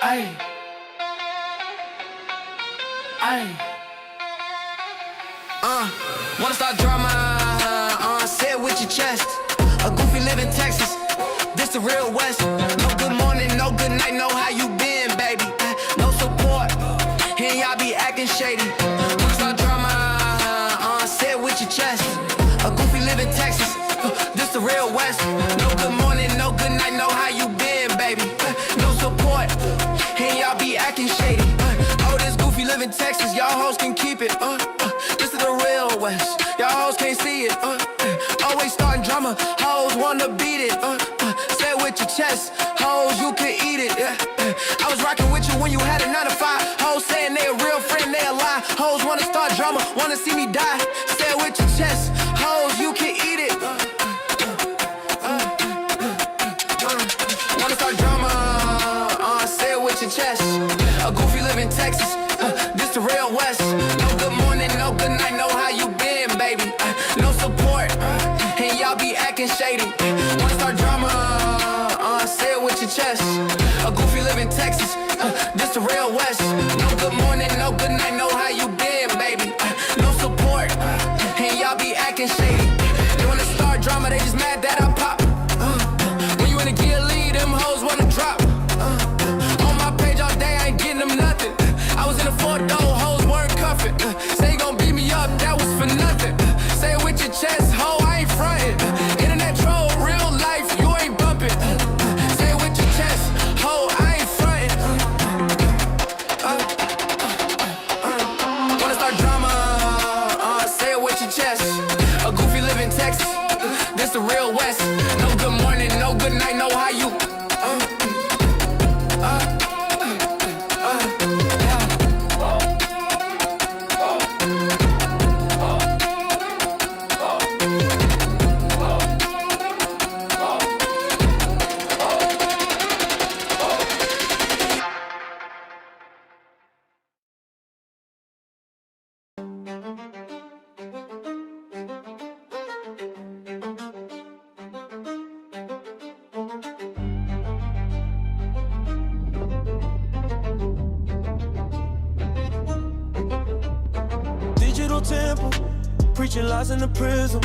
Ay, ay. Wanna start drama? Say it with your chest. A goofy live in Texas. This the real West. No good morning, no good night, no how you been, baby. No support. Here y'all be acting shady. Wanna start drama? Say it with your chest. A goofy live in Texas. This the real West. No good morning, no good night, no how you been, baby. No support. Here y'all be acting shady. Oh, this goofy live in Texas. Y'all hoes can keep it. This is the real West. Y'all hoes can't see it. Always starting drama. Hoes wanna beat it. Say it with your chest. Hoes, you can eat it. I was rocking with you when you had a 9 to 5. Hoes saying they a real friend, they a lie. Hoes wanna start drama, wanna see me die. Say it with your chest. Hoes, you can eat it. Wanna start drama? Say it with your chest. A goofy live in Texas. This the real West. No good morning, no good night, no how you been, baby. No support, and y'all be acting shady. Wanna start drama? Say it with your chest. A goofy live in Texas. This the real West. No good morning, no good night, no how you been, baby. No support, and y'all be acting shady. They wanna start drama, they just mad that I pop. When you in a gear lead, them hoes wanna drop. On my page all day, I ain't getting them nothing. I was in a 4-door, hoes weren't cuffing. Say you gon' beat me up, that was for nothing. Say it with your chest, ho, I ain't frontin'. Internet troll, real life, you ain't bumping. Say it with your chest, ho, I ain't frontin'. Wanna start drama? Say it with your chest. A goofy live in Texas. This the real West. No good morning, no good night, no how you. Digital temple, preaching lies in the prison.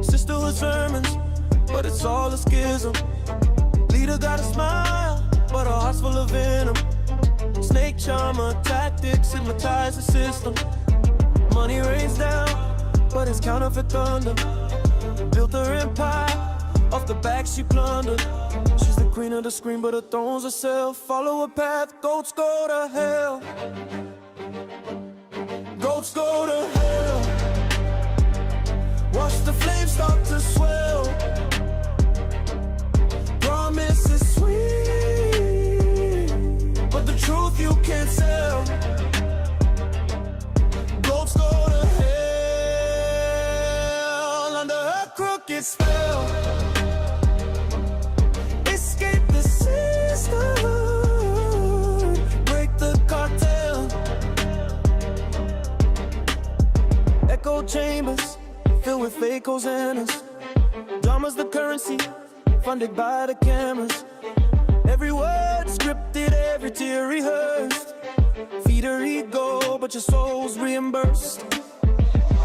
Sisterhood sermons, but it's all a schism. Leader got a smile, but her heart's full of venom. Snake charmer tactics hypnotize the system. Money rains down, but it's counterfeit thunder. Built her empire, off the back she plundered. She's the queen of the screen, but her throne's herself. Follow her path, goats go to hell. Goats go to hell. Watch the flames start to swell. Promise is sweet, but the truth you can't sell. Goats go to hell under her crooked spell. Escape the system, break the cartel. Echo chambers filled with fake hosannas. Drama's the currency, funded by the cameras. Every word scripted, every tear rehearsed. Feed her ego, but your soul's reimbursed.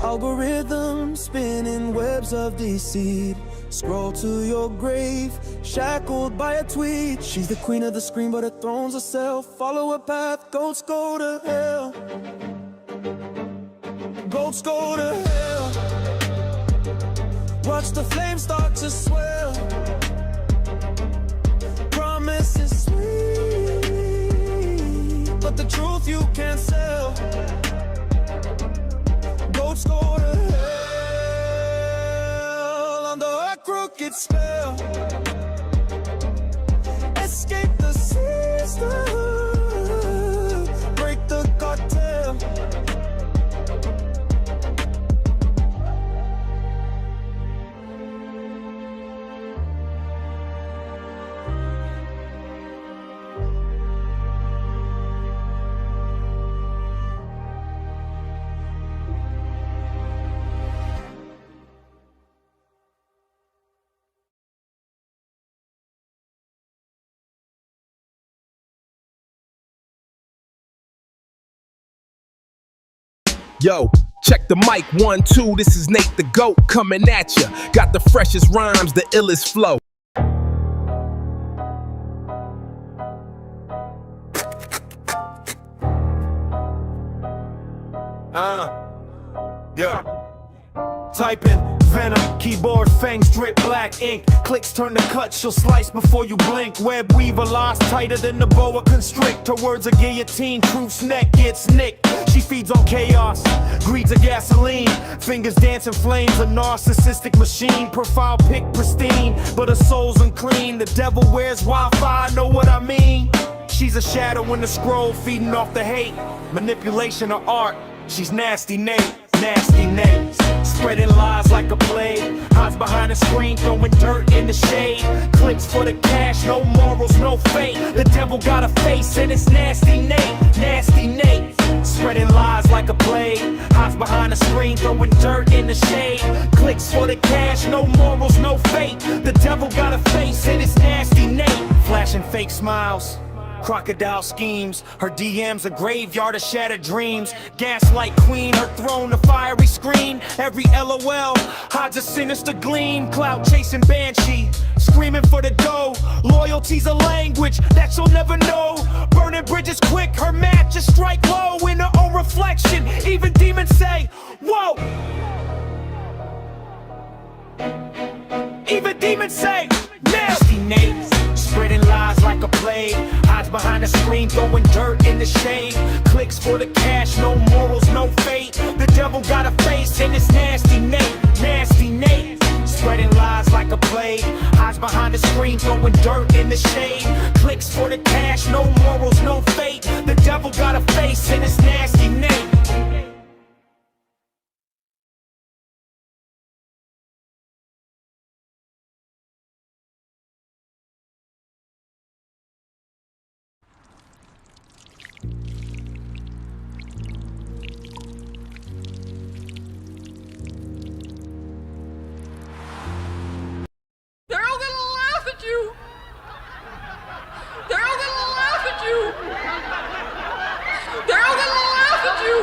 Algorithms spinning webs of deceit. Scroll to your grave, shackled by a tweet. She's the queen of the screen, but her throne's herself. Follow her path, goats go to hell. Goats go to hell. Watch the flames start to swell. Promise is sweet, but the truth you can't sell. Goats go to hell under a crooked spell. Escape the system, break the cartel. Yo, check the mic, 1, 2, this is Nate the GOAT coming at ya. Got the freshest rhymes, the illest flow. Yeah. Type in venom, keyboard fangs drip black ink. Clicks turn to cuts, she'll slice before you blink. Web weaver lies tighter than the boa constrict. Her words a guillotine, truth's neck gets nicked. She feeds on chaos, greed's a gasoline. Fingers dancing flames, a narcissistic machine. Profile pic pristine, but her soul's unclean. The devil wears Wi-Fi, know what I mean? She's a shadow in the scroll, feeding off the hate. Manipulation of art, she's nasty Nate, nasty Nate. Spreading lies like a plague, hides behind the screen, throwing dirt in the shade. Clicks for the cash, no morals, no fate. The devil got a face and it's nasty Nate, nasty Nate. Spreading lies like a plague, hides behind the screen, throwing dirt in the shade. Clicks for the cash, no morals, no fate. The devil got a face and it's nasty Nate. Flashing fake smiles, crocodile schemes. Her DM's a graveyard of shattered dreams. Gaslight queen, her throne a fiery screen. Every LOL hides a sinister gleam. Clout chasing banshee, screaming for the dough. Loyalty's a language that you'll never know. Burning bridges quick, her matches strike low. In her own reflection, even demons say, whoa. Even demons say, nasty Nate. Spreading lies like a plague, hides behind the screen, throwing dirt in the shade. Clicks for the cash, no morals, no fate. The devil got a face and it's nasty Nate, nasty Nate. Spreading lies like a plague, hides behind the screen, throwing dirt in the shade. Clicks for the cash, no morals, no fate. The devil got a face and it's nasty Nate. They're all gonna laugh at you! They're all gonna laugh at you! They're all gonna laugh at you!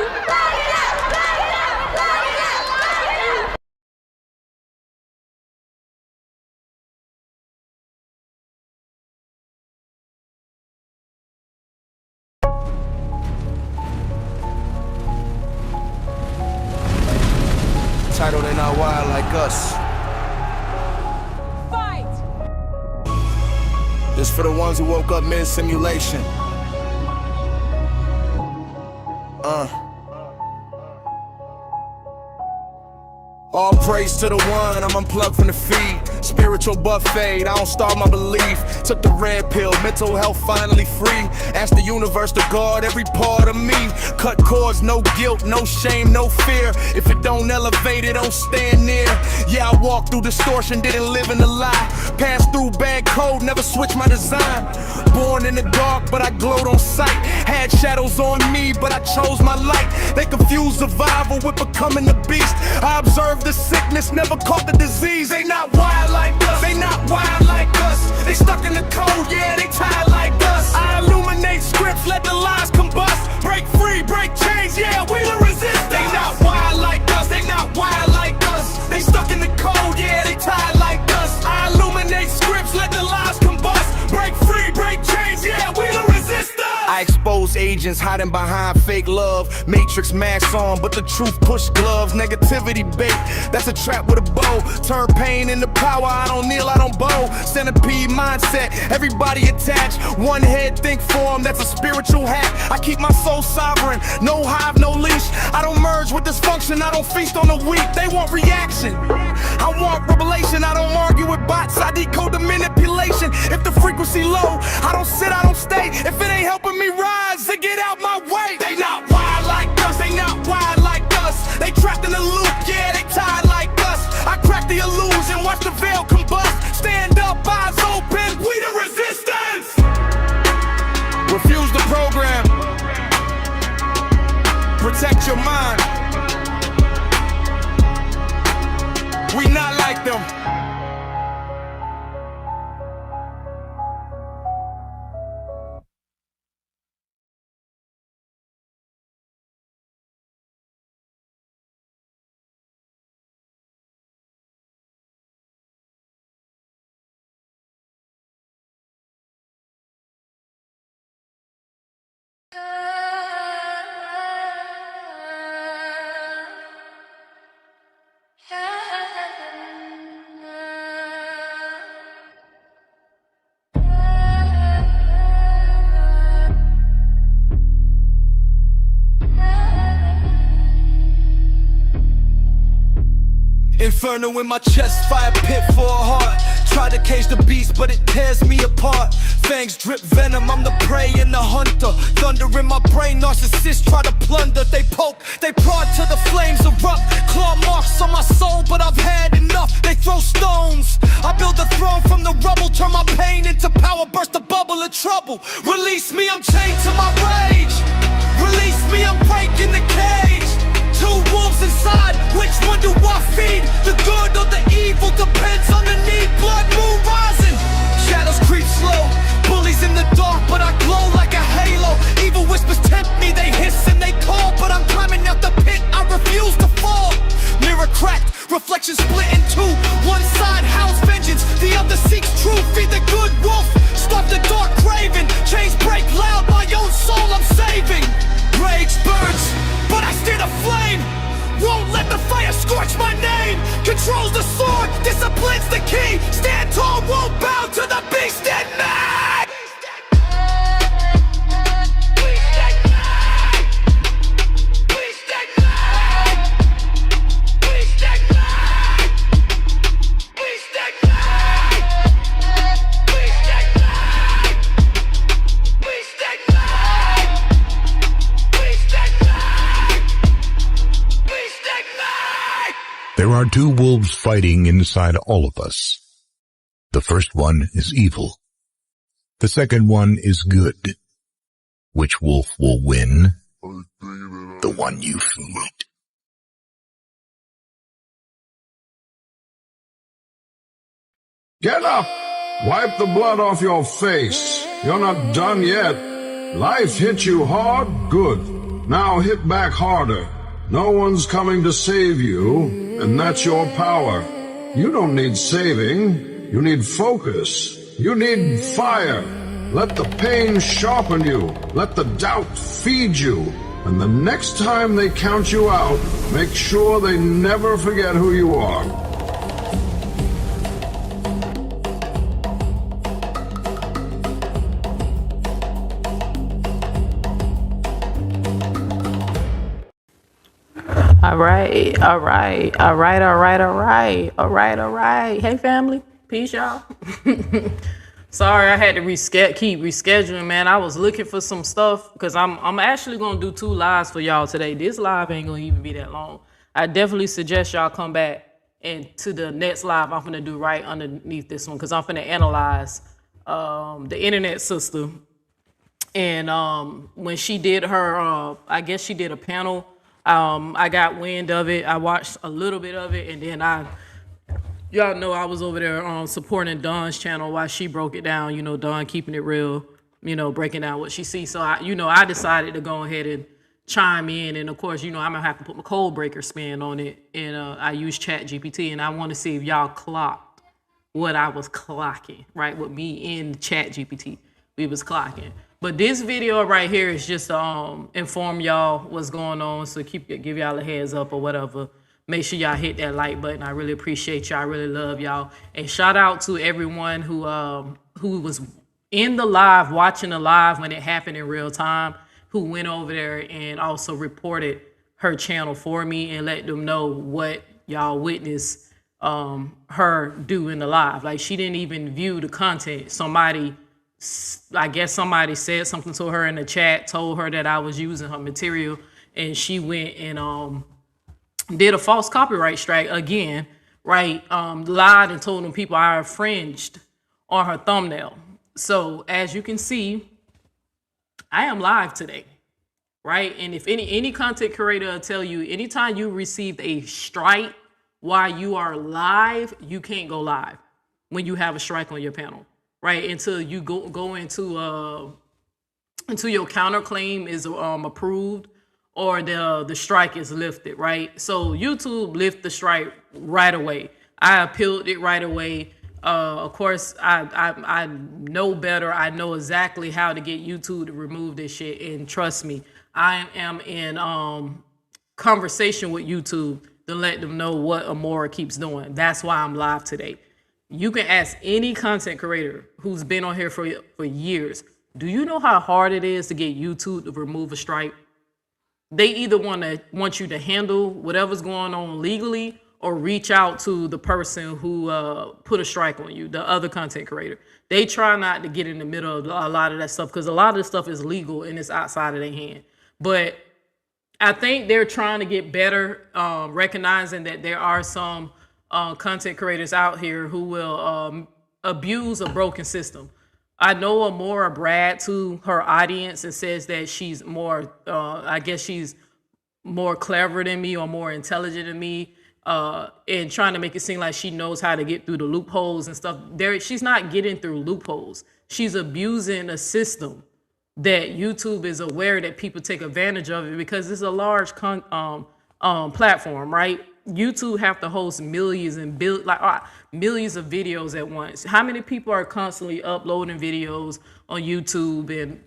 Title, they not wild like us. This for the ones who woke up mid-simulation. All praise to the one, I'm unplugged from the feed. Spiritual buffet, I don't starve my belief. Took the red pill, mental health finally free. Asked the universe to guard every part of me. Cut cords, no guilt, no shame, no fear. If it don't elevate it, don't stand near. Yeah, I walked through distortion, didn't live in a lie. Passed through bad code, never switched my design. Born in the dark, but I glowed on sight. Had shadows on me, but I chose my light. They confuse survival with becoming the beast. I observed the sickness, never caught the disease. They not wild like us, they not wild like us. They stuck in the code, yeah, they tired like us. I illuminate scripts, let the lies combust. Break free, break chains, yeah, we the resistance. They not wild like us, they not wild like us. They stuck in the code, yeah, they tired like us. I illuminate scripts, let the lies combust. Break free, break chains, yeah, we the resistance. I expose agents hiding behind fake love. Matrix masks on, but the truth push gloves. Negativity bait, that's a trap with a bow. Turn pain into power, I don't kneel, I don't bow. Centipede mindset, everybody attached. One head think form, that's a spiritual hack. I keep my soul sovereign, no hive, no leash. I don't merge with dysfunction, I don't feast on the weak. They want reaction, I want revelation. I don't argue with bots, I decode the manipulation. If the frequency low, I don't sit, I don't stay. If it ain't helping me rise, then get out my way. They not wild like us, they not wild like us. They trapped in the loop, yeah, they tired like us. I crack the illusion, watch the veil combust. Stand up, eyes open, we the resistance. Refuse the program, protect your mind. We not like them. Inferno in my chest, fire pit for a heart. Try to cage the beast, but it tears me apart. Fangs drip venom, I'm the prey and the hunter. Thunder in my brain, narcissists try to plunder. They poke, they prod till the flames erupt. Claw marks on my soul, but I've had enough. They throw stones, I build a throne from the rubble. Turn my pain into power, burst a bubble of trouble. Release me, I'm chained to my rage. Release me, I'm breaking the cage. Two wolves inside, which one do I feed? The good or the evil depends on the need. Blood moon rising, shadows creep slow. Bullies in the dark, but I glow like a halo. Evil whispers tempt me, they hiss and they call. But I'm climbing out the pit, I refuse to fall. Mirror cracked, reflection split in two. One side howls vengeance, the other seeks truth. Feed the good wolf, stop the dark craving. Chains break loud, my own soul I'm saving. Rage burns, but I steer the flame. Won't let the fire scorch my name. Controls the sword, discipline's the key. Stand tall, won't bow to the beast in me. There are two wolves fighting inside all of us. The first one is evil. The second one is good. Which wolf will win? The one you feed. Get up! Wipe the blood off your face. You're not done yet. Life hit you hard? Good. Now hit back harder. No one's coming to save you, and that's your power. You don't need saving. You need focus. You need fire. Let the pain sharpen you. Let the doubt feed you. And the next time they count you out, make sure they never forget who you are. All right. Hey, family. Peace, y'all. Sorry, I had to keep rescheduling, man. I was looking for some stuff because I'm actually gonna do 2 lives for y'all today. This live ain't gonna even be that long. I definitely suggest y'all come back and to the next live I'm gonna do right underneath this one because I'm gonna analyze the internet sister. And when she did her, I guess she did a panel. I got wind of it. I watched a little bit of it, and then y'all know I was over there supporting Dawn's channel while she broke it down. You know, Dawn keeping it real. You know, breaking down what she sees. So I decided to go ahead and chime in, and of course, I'm gonna have to put my code breaker spin on it. And I use Chat GPT, and I want to see if y'all clocked what I was clocking. Right, with me in Chat GPT, we was clocking. But this video right here is just to inform y'all what's going on. So give y'all a heads up or whatever. Make sure y'all hit that like button. I really appreciate y'all. I really love y'all. And shout out to everyone who was in the live, watching the live when it happened in real time, who went over there and also reported her channel for me and let them know what y'all witnessed her do in the live. Like, she didn't even view the content. I guess somebody said something to her in the chat, told her that I was using her material, and she went and did a false copyright strike again, right? Lied and told them people I infringed on her thumbnail. So as you can see, I am live today, right? And if any content creator will tell you, anytime you received a strike while you are live, you can't go live when you have a strike on your panel. Right, until you go into your counterclaim is approved or the strike is lifted, right? So YouTube lift the strike right away. I appealed it right away. Of course, I know better. I know exactly how to get YouTube to remove this shit. And trust me, I am in conversation with YouTube to let them know what Amora keeps doing. That's why I'm live today. You can ask any content creator who's been on here for years, do you know how hard it is to get YouTube to remove a strike? They either want you to handle whatever's going on legally, or reach out to the person who put a strike on you, the other content creator. They try not to get in the middle of a lot of that stuff because a lot of the stuff is legal and it's outside of their hand. But I think they're trying to get better, recognizing that there are some content creators out here who will abuse a broken system. I know Amora brag to her audience and says that she's more, I guess she's more clever than me or more intelligent than me, and trying to make it seem like she knows how to get through the loopholes and stuff. She's not getting through loopholes. She's abusing a system that YouTube is aware that people take advantage of it because it's a large platform, right? YouTube have to host millions and millions of videos at once. How many people are constantly uploading videos on YouTube? And,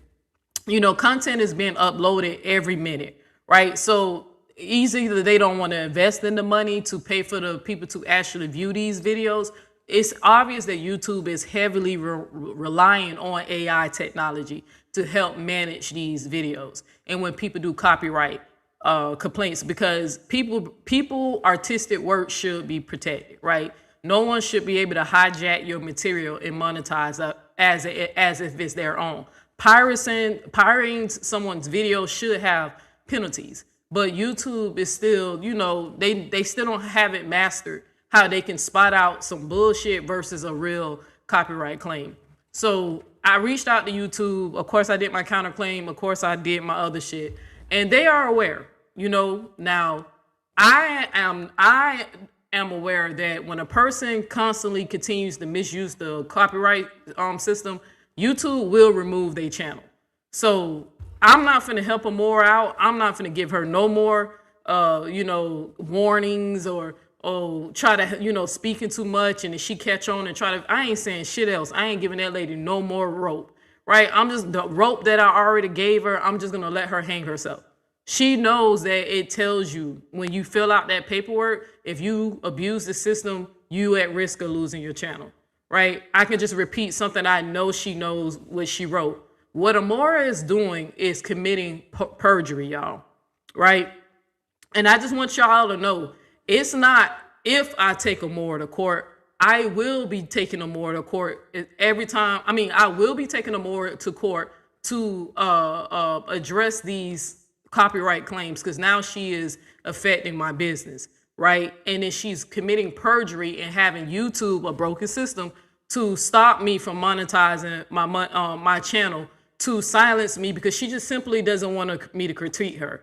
you know, content is being uploaded every minute, right? So either they don't want to invest in the money to pay for the people to actually view these videos. It's obvious that YouTube is heavily relying on AI technology to help manage these videos. And when people do copyright complaints, because people artistic work should be protected, right? No one should be able to hijack your material and monetize as if it's their own. Pirating someone's video should have penalties, but YouTube is still, you know, they still don't have it mastered how they can spot out some bullshit versus a real copyright claim. So I reached out to YouTube. Of course, I did my counterclaim. Of course, I did my other shit, and they are aware. You know, now I am aware that when a person constantly continues to misuse the copyright system, YouTube will remove their channel. So I'm not finna help Amora out. I'm not finna give her no more, you know, warnings or try to, you know, speaking too much and then she catch on and try to. I ain't saying shit else. I ain't giving that lady no more rope, right? I'm just the rope that I already gave her. I'm just gonna let her hang herself. She knows that it tells you when you fill out that paperwork, if you abuse the system, you at risk of losing your channel, right? I can just repeat something I know she knows what she wrote. What Amora is doing is committing perjury, y'all, right? And I just want y'all to know, it's not if I take Amora to court, I will be taking Amora to court every time. I mean, I will be taking Amora to court to address these copyright claims because now she is affecting my business, right? And then she's committing perjury and having YouTube, a broken system, to stop me from monetizing my channel, to silence me because she just simply doesn't want me to critique her.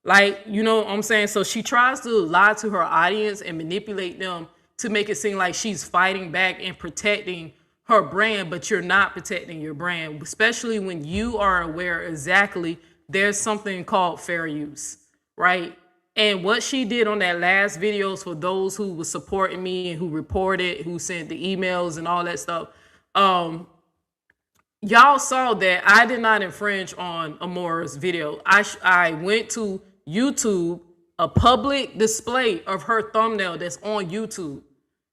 Like, you know what I'm saying? So she tries to lie to her audience and manipulate them to make it seem like she's fighting back and protecting her brand, but you're not protecting your brand, especially when you are aware exactly there's something called fair use, right? And what she did on that last videos for those who was supporting me and who reported, who sent the emails and all that stuff, y'all saw that I did not infringe on Amora's video. I went to YouTube, a public display of her thumbnail that's on YouTube,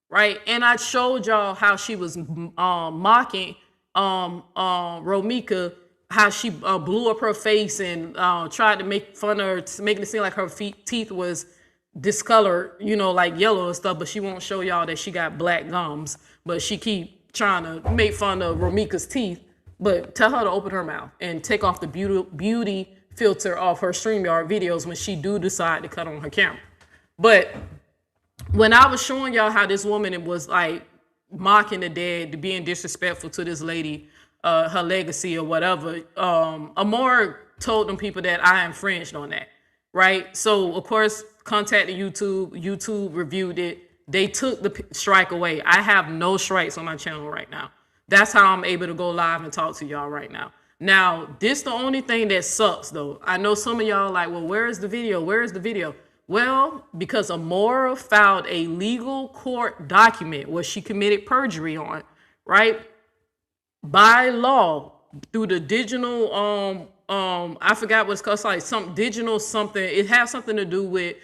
right? And I showed y'all how she was mocking Romeca, how she blew up her face and tried to make fun of her, making it seem like her teeth was discolored, you know, like yellow and stuff, but she won't show y'all that she got black gums, but she keep trying to make fun of Romeca's teeth. But tell her to open her mouth and take off the beauty filter off her StreamYard videos when she do decide to cut on her camera. But when I was showing y'all how this woman was like mocking the dead, being disrespectful to this lady, her legacy or whatever, Amora told them people that I infringed on that, right? So of course, contacted YouTube. YouTube reviewed it. They took the strike away. I have no strikes on my channel right now. That's how I'm able to go live and talk to y'all right now. Now, this the only thing that sucks though. I know some of y'all like, well, where is the video? Where is the video? Well, because Amora filed a legal court document where she committed perjury on, right? By law, through the digital, I forgot what it's called, it's like some digital something. It has something to do with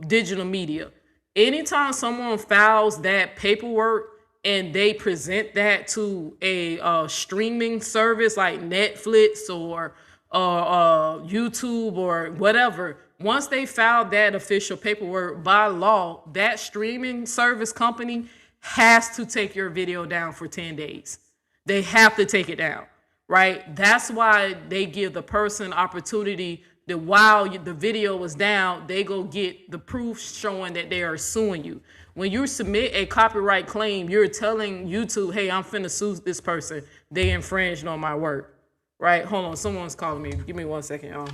digital media. Anytime someone files that paperwork and they present that to a streaming service like Netflix or YouTube or whatever, once they filed that official paperwork, by law, that streaming service company has to take your video down for 10 days. They have to take it down, right? That's why they give the person opportunity that while the video was down, they go get the proof showing that they are suing you. When you submit a copyright claim, you're telling YouTube, hey, I'm finna sue this person. They infringed on my work, right? Hold on, someone's calling me. Give me 1 second, y'all.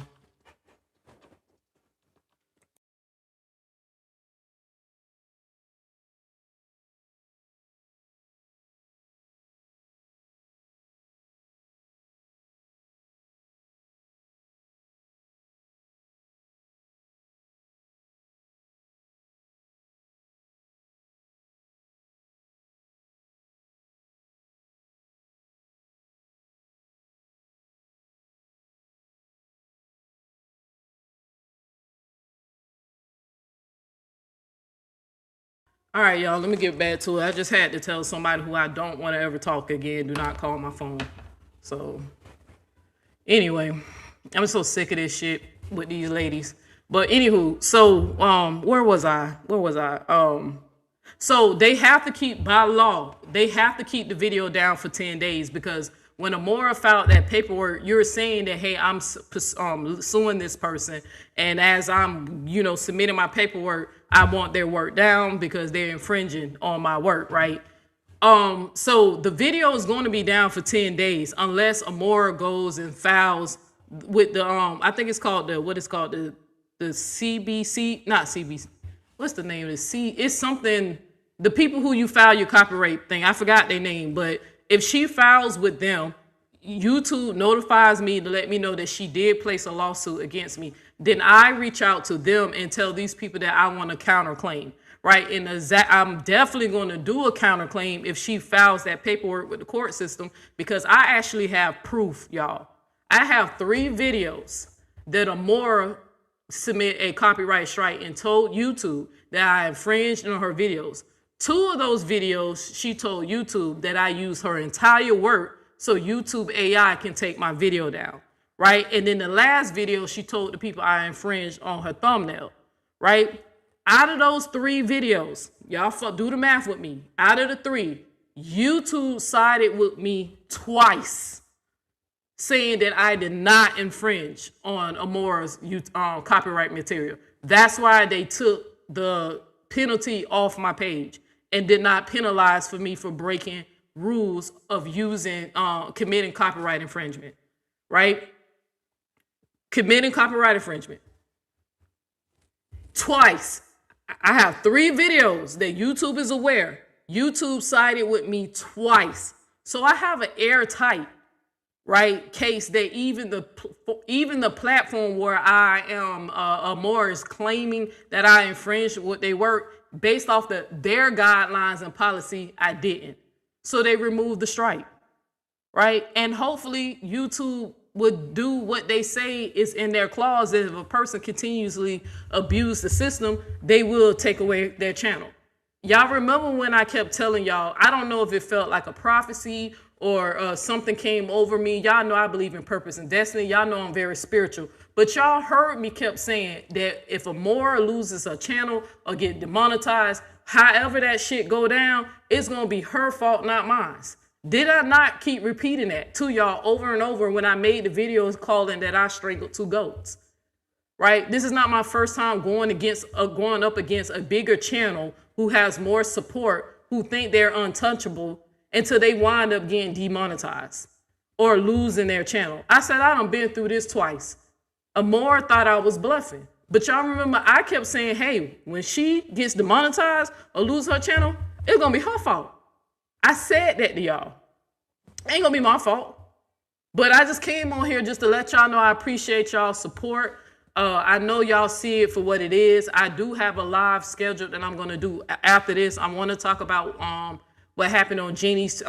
All right, y'all, let me get back to it. I just had to tell somebody who I don't want to ever talk again, do not call my phone. So, anyway, I'm so sick of this shit with these ladies. But anywho, so where was I? So they have to keep, by law, they have to keep the video down for 10 days because when Amora filed that paperwork, you're saying that, hey, I'm suing this person. And as I'm, submitting my paperwork, I want their work down because they're infringing on my work, right? So the video is going to be down for 10 days unless Amora goes and files with the, I think it's called the CBC, not CBC. What's the name of it? It's something, the people who you file your copyright thing, I forgot their name, but if she files with them, YouTube notifies me to let me know that she did place a lawsuit against me. Then I reach out to them and tell these people that I want to counterclaim, right? And I'm definitely going to do a counterclaim if she files that paperwork with the court system because I actually have proof, y'all. I have 3 videos that Amora submit a copyright strike and told YouTube that I infringed on her videos. 2 of those videos, she told YouTube that I use her entire work so YouTube AI can take my video down, right? And then the last video, she told the people I infringed on her thumbnail, right? Out of those 3 videos, y'all do the math with me. Out of the 3, YouTube sided with me twice, saying that I did not infringe on Amora's copyright material. That's why they took the penalty off my page and did not penalize for me for breaking rules of committing copyright infringement, right? Committing copyright infringement. Twice. I have 3 videos that YouTube is aware. YouTube sided with me twice. So I have an airtight, right, case that even the platform where I am Amora is claiming that I infringed what they work based off their guidelines and policy, I didn't. So they removed the strike, right? And hopefully YouTube would do what they say is in their clause that if a person continuously abuse the system, they will take away their channel. Y'all remember when I kept telling y'all, I don't know if it felt like a prophecy or something came over me. Y'all know I believe in purpose and destiny. Y'all know I'm very spiritual. But y'all heard me kept saying that if Amora loses a channel or get demonetized, however that shit go down, it's going to be her fault, not mine. Did I not keep repeating that to y'all over and over when I made the videos calling that I strangled 2 goats? Right? This is not my first time going up against a bigger channel who has more support, who think they're untouchable until they wind up getting demonetized or losing their channel. I said I done been through this twice. Amora thought I was bluffing. But y'all remember I kept saying, hey, when she gets demonetized or lose her channel, it's going to be her fault. I said that to y'all. Ain't going to be my fault. But I just came on here just to let y'all know I appreciate y'all's support. I know y'all see it for what it is. I do have a live schedule that I'm going to do after this. I want to talk about what happened on Jeannie's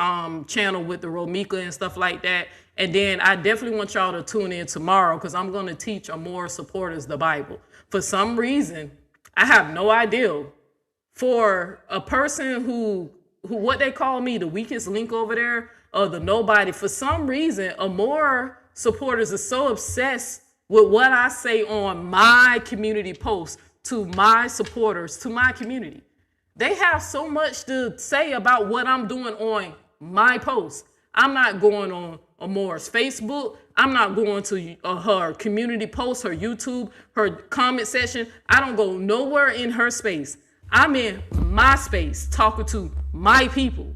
channel with the Romeca and stuff like that. And then I definitely want y'all to tune in tomorrow because I'm going to teach Amora supporters the Bible. For some reason, I have no idea. For a person who what they call me, the weakest link over there, or the nobody, for some reason, Amora supporters are so obsessed with what I say on my community posts to my supporters, to my community. They have so much to say about what I'm doing on my posts. I'm not going on Amora's Facebook. I'm not going to her community posts, her YouTube, her comment section. I don't go nowhere in her space. I'm in my space talking to my people.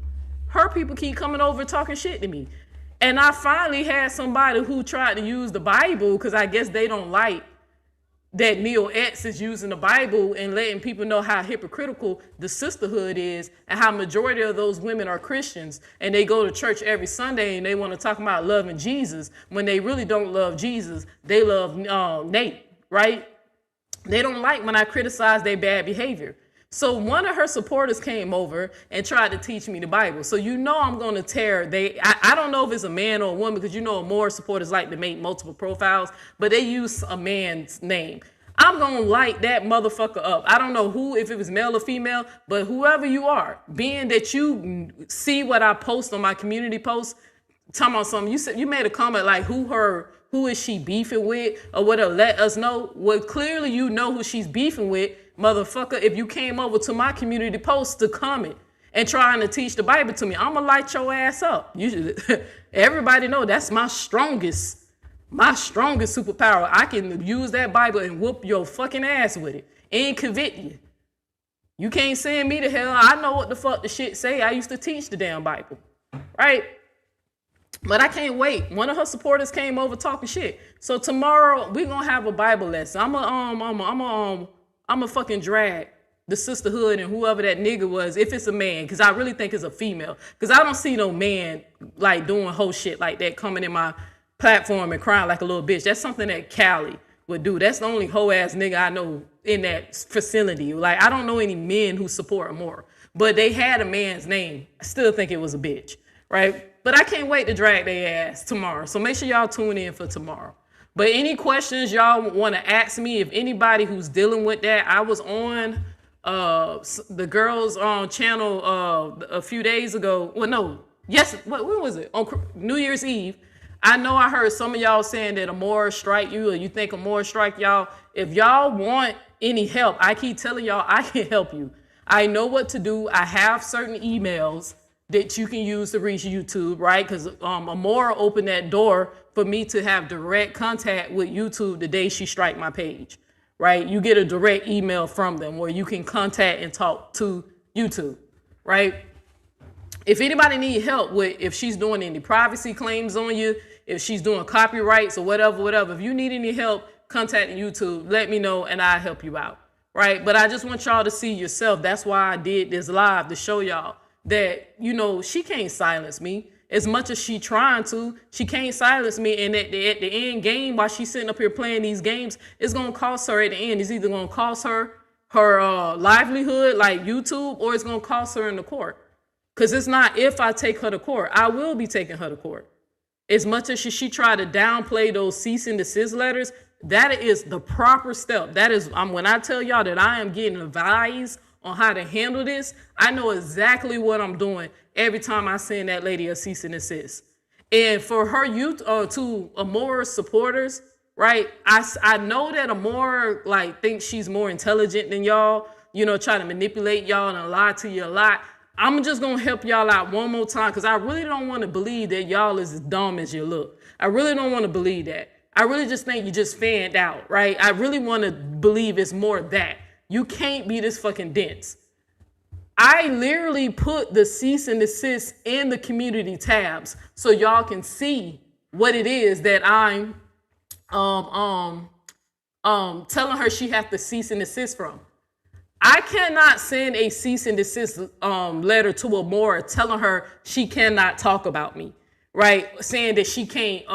Her people keep coming over talking shit to me. And I finally had somebody who tried to use the Bible, because I guess they don't like that Neo X is using the Bible and letting people know how hypocritical the sisterhood is and how majority of those women are Christians and they go to church every Sunday and they want to talk about loving Jesus when they really don't love Jesus. They love Nate, right? They don't like when I criticize their bad behavior. So one of her supporters came over and tried to teach me the Bible. So you know I'm going to tear. I don't know if it's a man or a woman, because you know more supporters like to make multiple profiles, but they use a man's name. I'm going to light that motherfucker up. I don't know who, if it was male or female, but whoever you are, being that you see what I post on my community posts, talking about something, you made a comment like who is she beefing with or whatever, let us know. Well, clearly you know who she's beefing with. Motherfucker, if you came over to my community post to comment and trying to teach the Bible to me, I'm gonna light your ass up. Everybody know that's my strongest superpower. I can use that Bible and whoop your fucking ass with it and convict you. You can't send me to hell. I know what the fuck the shit say. I used to teach the damn Bible, right? But I can't wait. One of her supporters came over talking shit. So tomorrow we gonna have a Bible lesson. I'm a fucking drag the sisterhood and whoever that nigga was, if it's a man, because I really think it's a female. Because I don't see no man like doing whole shit like that coming in my platform and crying like a little bitch. That's something that Callie would do. That's the only hoe ass nigga I know in that facility. Like, I don't know any men who support more. But they had a man's name. I still think it was a bitch, right? But I can't wait to drag their ass tomorrow. So make sure y'all tune in for tomorrow. But any questions y'all want to ask me, if anybody who's dealing with that, I was on the girls on channel a few days ago. Well, no, yes, when was it? On New Year's Eve. I know I heard some of y'all saying that Amora strike you, or you think Amora strike y'all. If y'all want any help, I keep telling y'all I can help you. I know what to do. I have certain emails that you can use to reach YouTube, right? Because Amora opened that door for me to have direct contact with YouTube the day she strike my page, right? You get a direct email from them where you can contact and talk to YouTube, right? If anybody need help with, if she's doing any privacy claims on you, if she's doing copyrights or whatever, if you need any help contacting YouTube, let me know and I'll help you out, right? But I just want y'all to see yourself. That's why I did this live, to show y'all that, you know, she can't silence me. As much as she trying to, she can't silence me. And at the end game, while she's sitting up here playing these games, it's going to cost her at the end. It's either going to cost her livelihood, like YouTube, or it's going to cost her in the court. Because it's not if I take her to court. I will be taking her to court. As much as she tried to downplay those cease and desist letters, that is the proper step. That is, when I tell y'all that I am getting advised on how to handle this, I know exactly what I'm doing every time I send that lady a cease and desist. And for her to Amora's supporters, right? I know that Amora like thinks she's more intelligent than y'all, you know, trying to manipulate y'all and lie to you a lot. I'm just gonna help y'all out one more time, because I really don't want to believe that y'all is as dumb as you look. I really don't want to believe that. I really just think you just fanned out, right? I really want to believe it's more that. You can't be this fucking dense. I literally put the cease and desist in the community tabs so y'all can see what it is that I'm telling her she has to cease and desist from. I cannot send a cease and desist letter to Amora telling her she cannot talk about me, right? Saying that she can't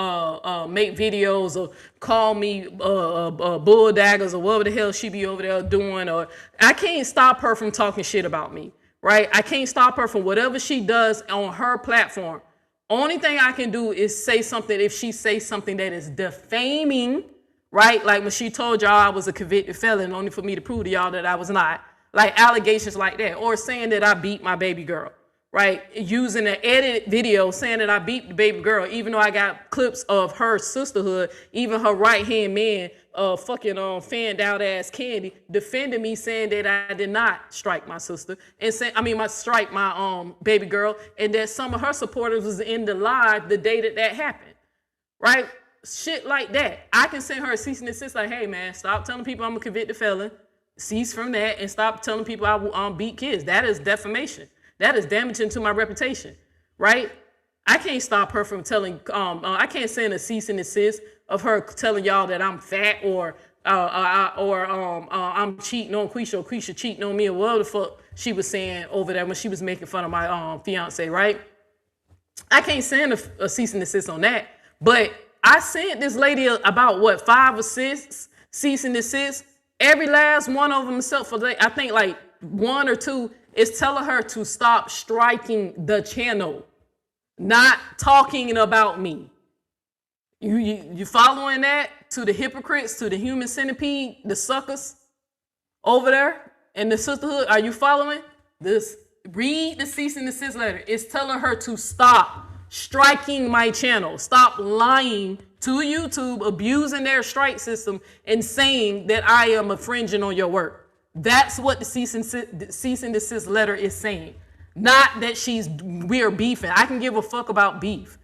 make videos or call me bull daggers or whatever the hell she be over there doing. Or I can't stop her from talking shit about me, right? I can't stop her from whatever she does on her platform. Only thing I can do is say something if she says something that is defaming, right? Like when she told y'all I was a convicted felon, only for me to prove to y'all that I was not. Like allegations like that. Or saying that I beat my baby girl, right? Using an edited video saying that I beat the baby girl, even though I got clips of her sisterhood, even her right-hand man, fucking fanned out ass Candy, defending me, saying that I did not strike my sister and strike my baby girl, and that some of her supporters was in the live the day that happened, right? Shit like that. I can send her a cease and desist, like, hey man, stop telling people I'm a convicted felon, cease from that, and stop telling people I will beat kids. That is defamation. That is damaging to my reputation, right? I can't stop her from telling, I can't send a cease and desist of her telling y'all that I'm fat or I'm cheating on Quisha, or Quisha cheating on me, or whatever the fuck she was saying over there when she was making fun of my fiance, right? I can't send a cease and desist on that, but I sent this lady about what, 5 or 6 cease and desist. Every last one of them, except for I think like 1 or 2, is telling her to stop striking the channel, not talking about me. You following that? To the hypocrites, to the human centipede, the suckers over there in the sisterhood, are you following this? Read the cease and desist letter. It's telling her to stop striking my channel, stop lying to YouTube, abusing their strike system, and saying that I am infringing on your work. That's what the cease and desist letter is saying. Not that we're beefing. I can give a fuck about beef.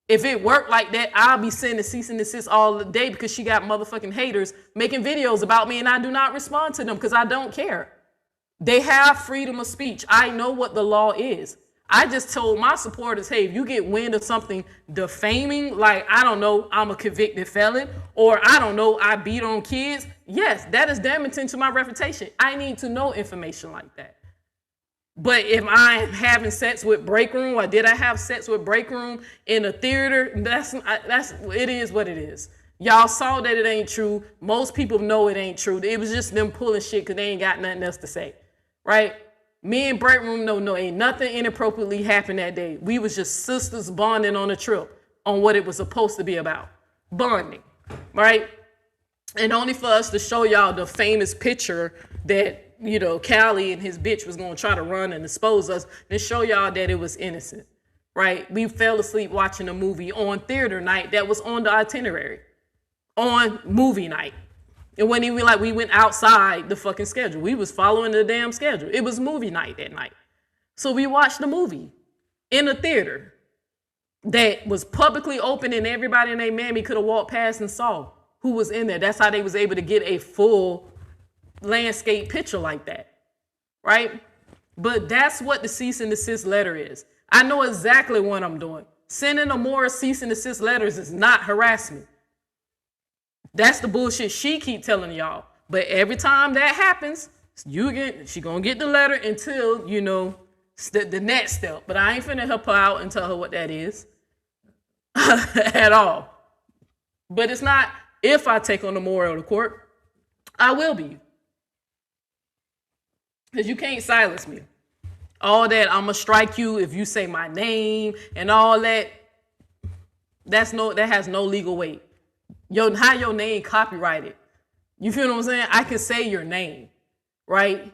If it worked like that, I'll be sending cease and desist all the day, because she got motherfucking haters making videos about me, and I do not respond to them because I don't care. They have freedom of speech. I know what the law is. I just told my supporters, hey, if you get wind of something defaming, like, I don't know, I'm a convicted felon, or I don't know, I beat on kids, yes, that is damaging to my reputation. I need to know information like that. But if I'm having sex with break room, or did I have sex with break room in a theater, it is what it is. Y'all saw that it ain't true. Most people know it ain't true. It was just them pulling shit because they ain't got nothing else to say, right? Me and break room, no, ain't nothing inappropriately happened that day. We was just sisters bonding on a trip on what it was supposed to be about. Bonding, right? And only for us to show y'all the famous picture that, you know, Callie and his bitch was going to try to run and expose us, and show y'all that it was innocent, right? We fell asleep watching a movie on theater night that was on the itinerary, on movie night. And when we went outside the fucking schedule. We was following the damn schedule. It was movie night that night. So we watched the movie in a theater that was publicly open, and everybody in their mammy could have walked past and saw who was in there. That's how they was able to get a full landscape picture like that, right? But that's what the cease and desist letter is. I know exactly what I'm doing. Sending no more cease and desist letters is not harassment. That's the bullshit she keep telling y'all. But every time that happens, she gonna get the letter until, you know, the next step. But I ain't finna help her out and tell her what that is at all. But it's not if I take on the moral to court. I will be. Because you can't silence me. All that, I'm gonna strike you if you say my name and all that, that has no legal weight. How your name copyrighted. You feel what I'm saying? I can say your name, right?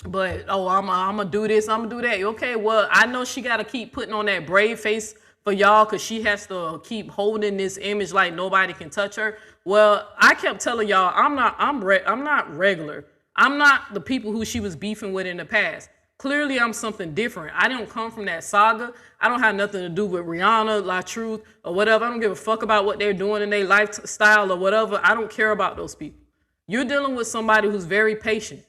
But, I'm gonna do this, I'm gonna do that. Okay, well, I know she gotta keep putting on that brave face for y'all, because she has to keep holding this image like nobody can touch her. Well, I kept telling y'all, I'm not regular. I'm not the people who she was beefing with in the past. Clearly, I'm something different. I don't come from that saga. I don't have nothing to do with Rihanna, La Truth, or whatever. I don't give a fuck about what they're doing in their lifestyle or whatever. I don't care about those people. You're dealing with somebody who's very patient.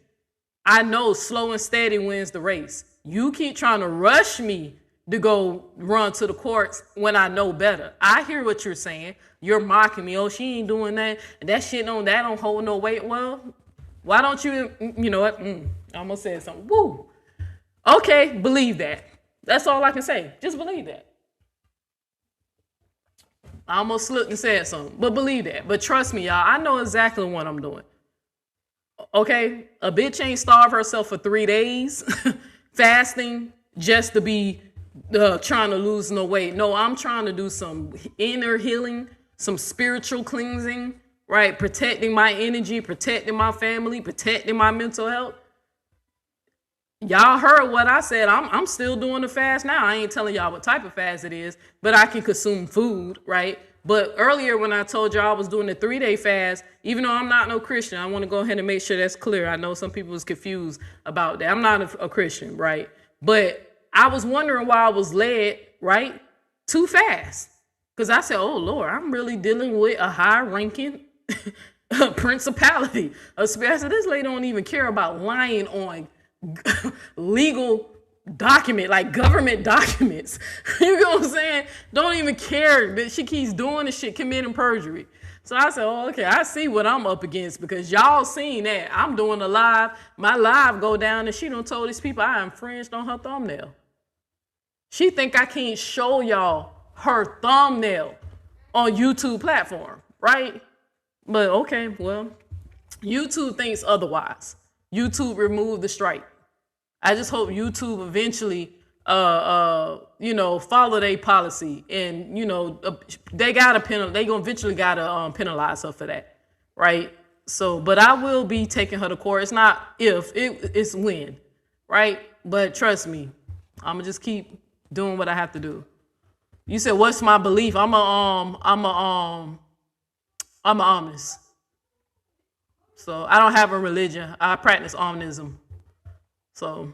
I know slow and steady wins the race. You keep trying to rush me to go run to the courts when I know better. I hear what you're saying. You're mocking me. Oh, she ain't doing that. And that don't hold no weight. Well, why don't you know what? I'm going to say something. Woo. Okay, believe that. That's all I can say. Just believe that. I almost slipped and said something, but believe that. But trust me, y'all, I know exactly what I'm doing. Okay? A bitch ain't starve herself for 3 days fasting just to be trying to lose no weight. No, I'm trying to do some inner healing, some spiritual cleansing, right? Protecting my energy, protecting my family, protecting my mental health. y'all heard what I said. I'm still doing the fast now. I ain't telling y'all what type of fast it is, but I can consume food, right? But earlier when I told y'all I was doing the 3-day fast, even though I'm not no Christian, I want to go ahead and make sure that's clear. I know some people was confused about that. I'm not a Christian, right? But I was wondering why I was led, right, to fast. Because I said, oh, Lord, I'm really dealing with a high-ranking principality. I said, this lady don't even care about lying on legal document, like government documents. You know what I'm saying? Don't even care that she keeps doing this shit, committing perjury. So I said, oh, okay, I see what I'm up against, because y'all seen that. I'm doing a live. My live go down and she done told these people I infringed on her thumbnail. She think I can't show y'all her thumbnail on YouTube platform, right? But okay, well, YouTube thinks otherwise. YouTube removed the strike. I just hope YouTube eventually, follow their policy, and they gonna eventually gotta penalize her for that, right? So, but I will be taking her to court. It's not if, it's when, right? But trust me, I'ma just keep doing what I have to do. You said, what's my belief? I'm a omnist. So I don't have a religion. I practice omnism. So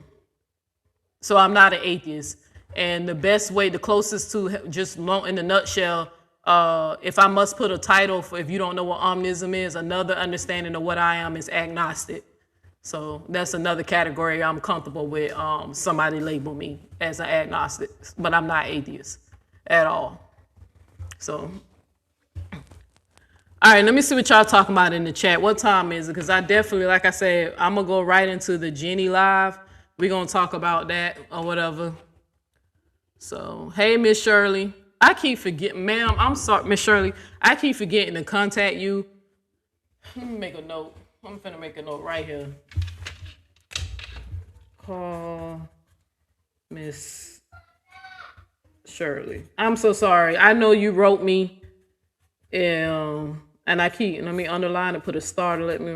I'm not an atheist. And the best way, the closest to just in a nutshell, if I must put a title for, if you don't know what omnism is, another understanding of what I am is agnostic. So that's another category I'm comfortable with. Somebody label me as an agnostic, but I'm not atheist at all. So, all right, let me see what y'all talking about in the chat. What time is it? Because I definitely, like I said, I'm going to go right into the Jenny live. We're going to talk about that or whatever. So, hey, Miss Shirley. I keep forgetting, ma'am, I'm sorry, Miss Shirley. I keep forgetting to contact you. Let me make a note. I'm finna make a note right here. Call Miss Shirley. I'm so sorry. I know you wrote me, and let me underline and put a star to let me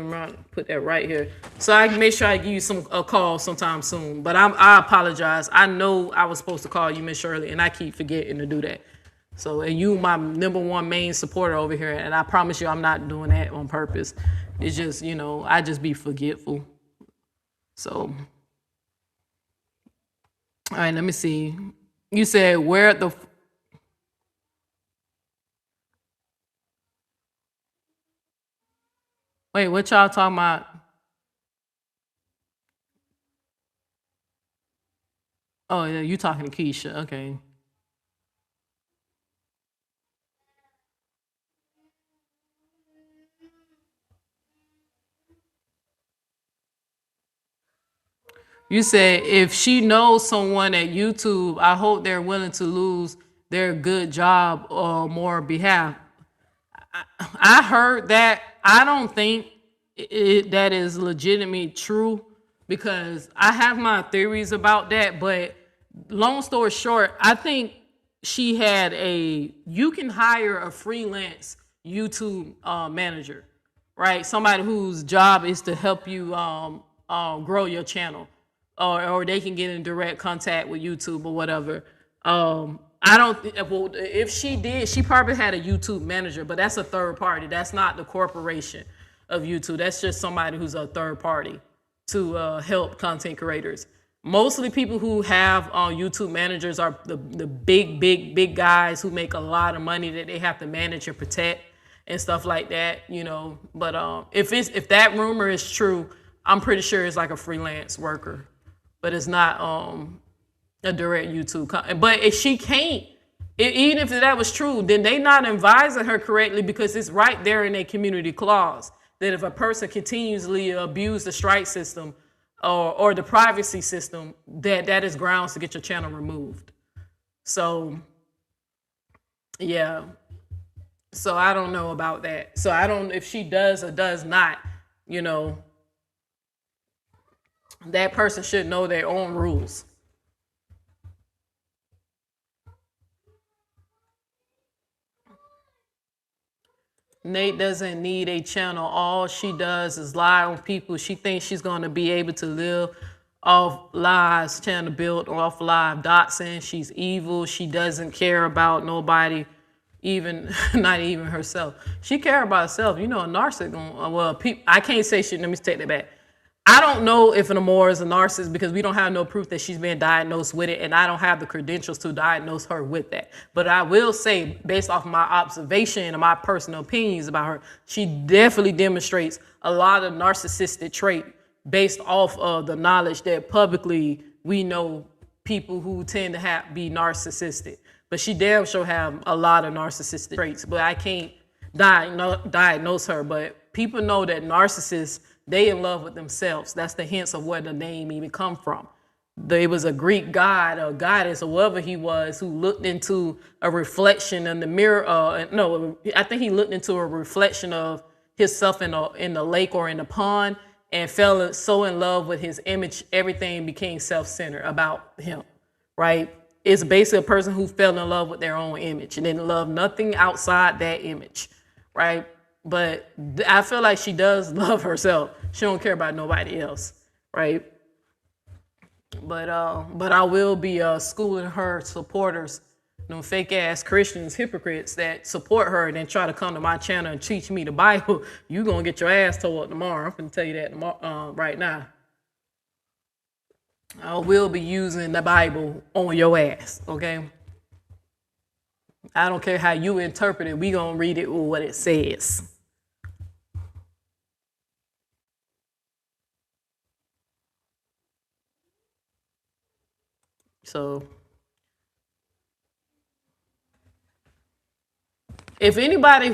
put that right here. So I can make sure I give you a call sometime soon. But I apologize. I know I was supposed to call you, Miss Shirley, and I keep forgetting to do that. So, and you my number one main supporter over here, and I promise you I'm not doing that on purpose. It's just, I just be forgetful. So, all right, let me see. You said where the... Wait, what y'all talking about? Oh, yeah, you talking to Keisha. Okay. You said if she knows someone at YouTube, I hope they're willing to lose their good job or more behalf. I heard that. I don't think that is legitimately true, because I have my theories about that. But long story short, I think she had you can hire a freelance YouTube manager, right? Somebody whose job is to help you grow your channel. Or they can get in direct contact with YouTube or whatever. I don't. Well, if she did, she probably had a YouTube manager, but that's a third party. That's not the corporation of YouTube. That's just somebody who's a third party to help content creators. Mostly people who have YouTube managers are the big guys who make a lot of money that they have to manage and protect and stuff like that. But if that rumor is true, I'm pretty sure it's like a freelance worker. But it's not a direct YouTube. But if she can't, even if that was true, then they not advising her correctly, because it's right there in their community clause that if a person continuously abuse the strike system or the privacy system, that is grounds to get your channel removed. So, yeah. So I don't know about that. So I don't, if she does or does not, that person should know their own rules. Nate doesn't need a channel. All she does is lie on people. She thinks she's going to be able to live off lies, trying to build off live doxing. She's evil. She doesn't care about nobody, even not even herself. She care about herself. You know, a narcissist gonna, I can't say shit. Let me take that back. I don't know if an Amor is a narcissist because we don't have no proof that she's been diagnosed with it, and I don't have the credentials to diagnose her with that. But I will say, based off my observation and my personal opinions about her, she definitely demonstrates a lot of narcissistic trait based off of the knowledge that publicly we know people who tend to be narcissistic. But she damn sure have a lot of narcissistic traits, but I can't diagnose her. But people know that narcissists, they in love with themselves. That's the hints of where the name even come from. There was a Greek god or goddess or whatever he was who looked into a reflection in the mirror. I think he looked into a reflection of himself in the lake or in the pond and fell so in love with his image, everything became self-centered about him, right? It's basically a person who fell in love with their own image and didn't love nothing outside that image, right? But I feel like she does love herself. She don't care about nobody else, right? But I will be schooling her supporters, them fake ass Christians, hypocrites that support her and then try to come to my channel and teach me the Bible. You gonna get your ass tore up tomorrow. I'm gonna tell you that tomorrow, right now. I will be using the Bible on your ass, okay? I don't care how you interpret it. We gonna read it with what it says. So if anybody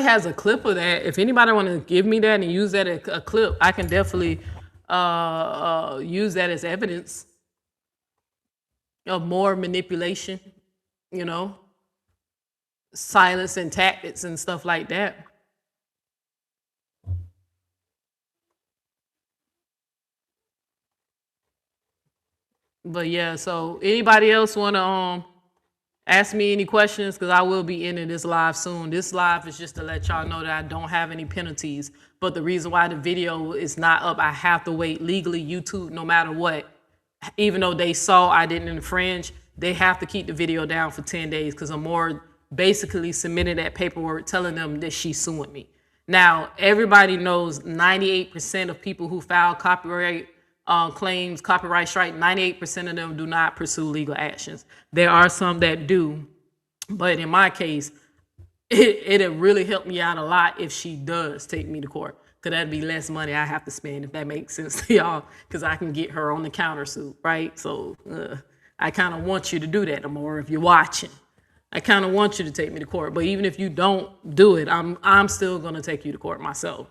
has a clip of that, if anybody want to give me that and use that as a clip, I can definitely use that as evidence of more manipulation, you know, silence and tactics and stuff like that. But yeah, so anybody else want to ask me any questions? Because I will be ending this live soon. This live is just to let y'all know that I don't have any penalties. But the reason why the video is not up, I have to wait legally. YouTube, no matter what, even though they saw I didn't infringe, they have to keep the video down for 10 days because Amor basically submitted that paperwork telling them that she's suing me. Now, everybody knows 98% of people who file copyright claims, copyright strike, 98% of them do not pursue legal actions. There are some that do, but in my case, it'll really help me out a lot if she does take me to court, because that'd be less money I have to spend, if that makes sense to y'all, because I can get her on the countersuit, right? So I kind of want you to do that, Amor, if you're watching. I kind of want you to take me to court, but even if you don't do it, I'm still gonna take you to court myself.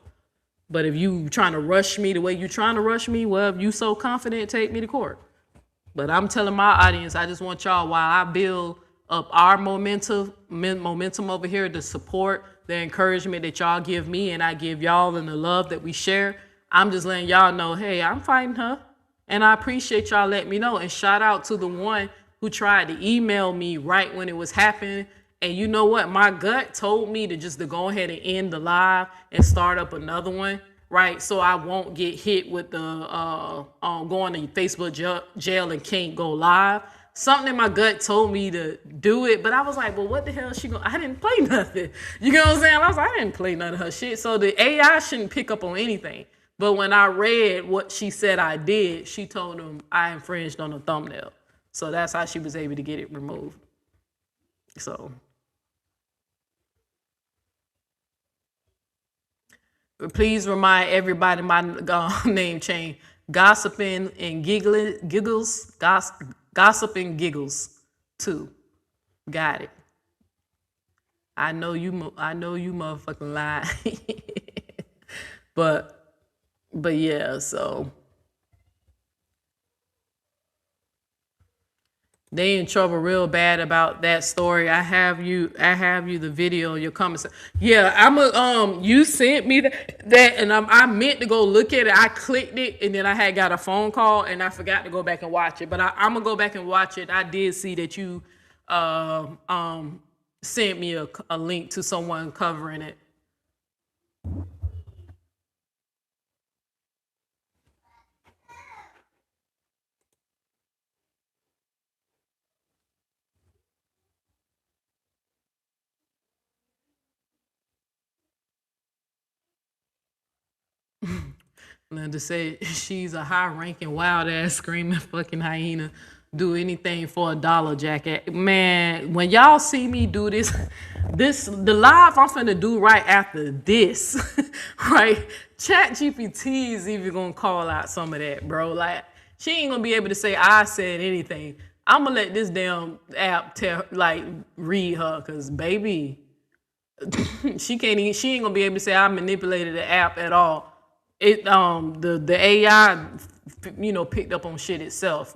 But if you trying to rush me the way you trying to rush me, well, if you so confident, take me to court. But I'm telling my audience, I just want y'all, while I build up our momentum over here, the support, the encouragement that y'all give me and I give y'all, and the love that we share, I'm just letting y'all know, hey, I'm fighting her. And I appreciate y'all letting me know. And shout out to the one who tried to email me right when it was happening. And you know what? My gut told me to just go ahead and end the live and start up another one, right? So I won't get hit with the going to Facebook jail and can't go live. Something in my gut told me to do it, but I was like, well, what the hell is she going? I didn't play nothing. You know what I'm saying? I was like, I didn't play none of her shit. So the AI shouldn't pick up on anything. But when I read what she said I did, she told them I infringed on the thumbnail. So that's how she was able to get it removed. So please remind everybody my name change. Gossiping and giggles. Gossip and giggles too. Got it. I know you motherfucking lie. but yeah, so they in trouble real bad about that story. I have you the video in your comments. Yeah, you sent me that and I meant to go look at it. I clicked it and then I had got a phone call and I forgot to go back and watch it. But I'm gonna go back and watch it. I did see that you sent me a link to someone covering it. Linda said she's a high-ranking, wild-ass, screaming fucking hyena. Do anything for $1 jacket. Man, when y'all see me do this, the live I'm finna do right after this, right? Chat GPT is even gonna call out some of that, bro. Like, she ain't gonna be able to say I said anything. I'm gonna let this damn app read her, cause baby, she ain't gonna be able to say I manipulated the app at all. It the AI, picked up on shit itself,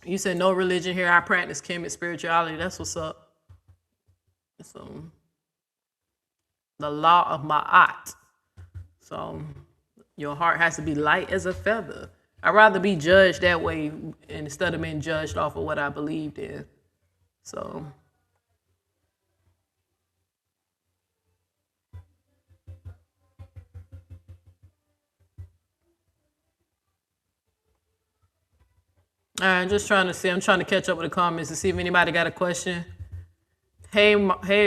You said no religion here. I practice Kemet spirituality. That's what's up. So the law of Ma'at. So your heart has to be light as a feather. I'd rather be judged that way instead of being judged off of what I believed in. So I'm just trying to see. I'm trying to catch up with the comments to see if anybody got a question. Hey,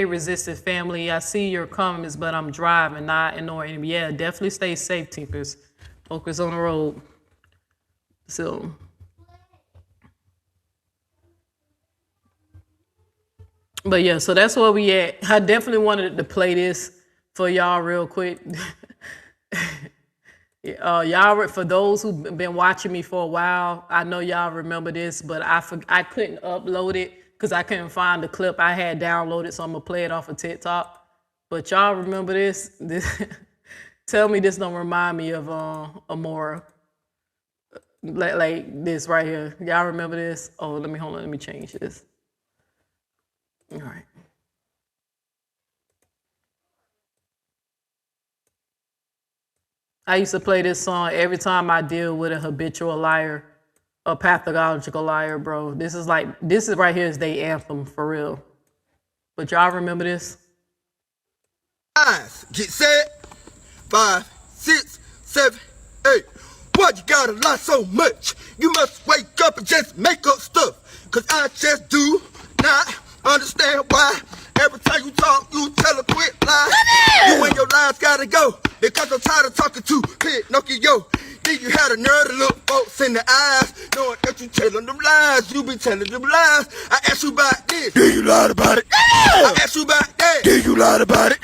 resistant family. I see your comments, but I'm driving, not ignoring them. Yeah, definitely stay safe, Tinkers. Focus on the road. So, but yeah, so that's where we at. I definitely wanted to play this for y'all real quick. Y'all, for those who've been watching me for a while, I know y'all remember this, but I couldn't upload it because I couldn't find the clip I had downloaded, so I'm gonna play it off of TikTok. But y'all remember this? Tell me this don't remind me of Amora, like this right here. Y'all remember this? Oh, hold on, let me change this. All right. I used to play this song every time I deal with a habitual liar, a pathological liar, bro. This is right here is their anthem for real. But y'all remember this? Eyes, get set. 5, 6, 7, 8. Why you gotta lie so much? You must wake up and just make up stuff. Cause I just do not understand why. Every time you talk, you tell a quick lie. You and your lies gotta go. Because I'm tired of talking to Pinocchio. Then you had a nerve to look folks in the eyes, knowing that you telling them lies. You be telling them lies. I asked you about this. Did you lie about it? I asked you about that. Did you lie about it?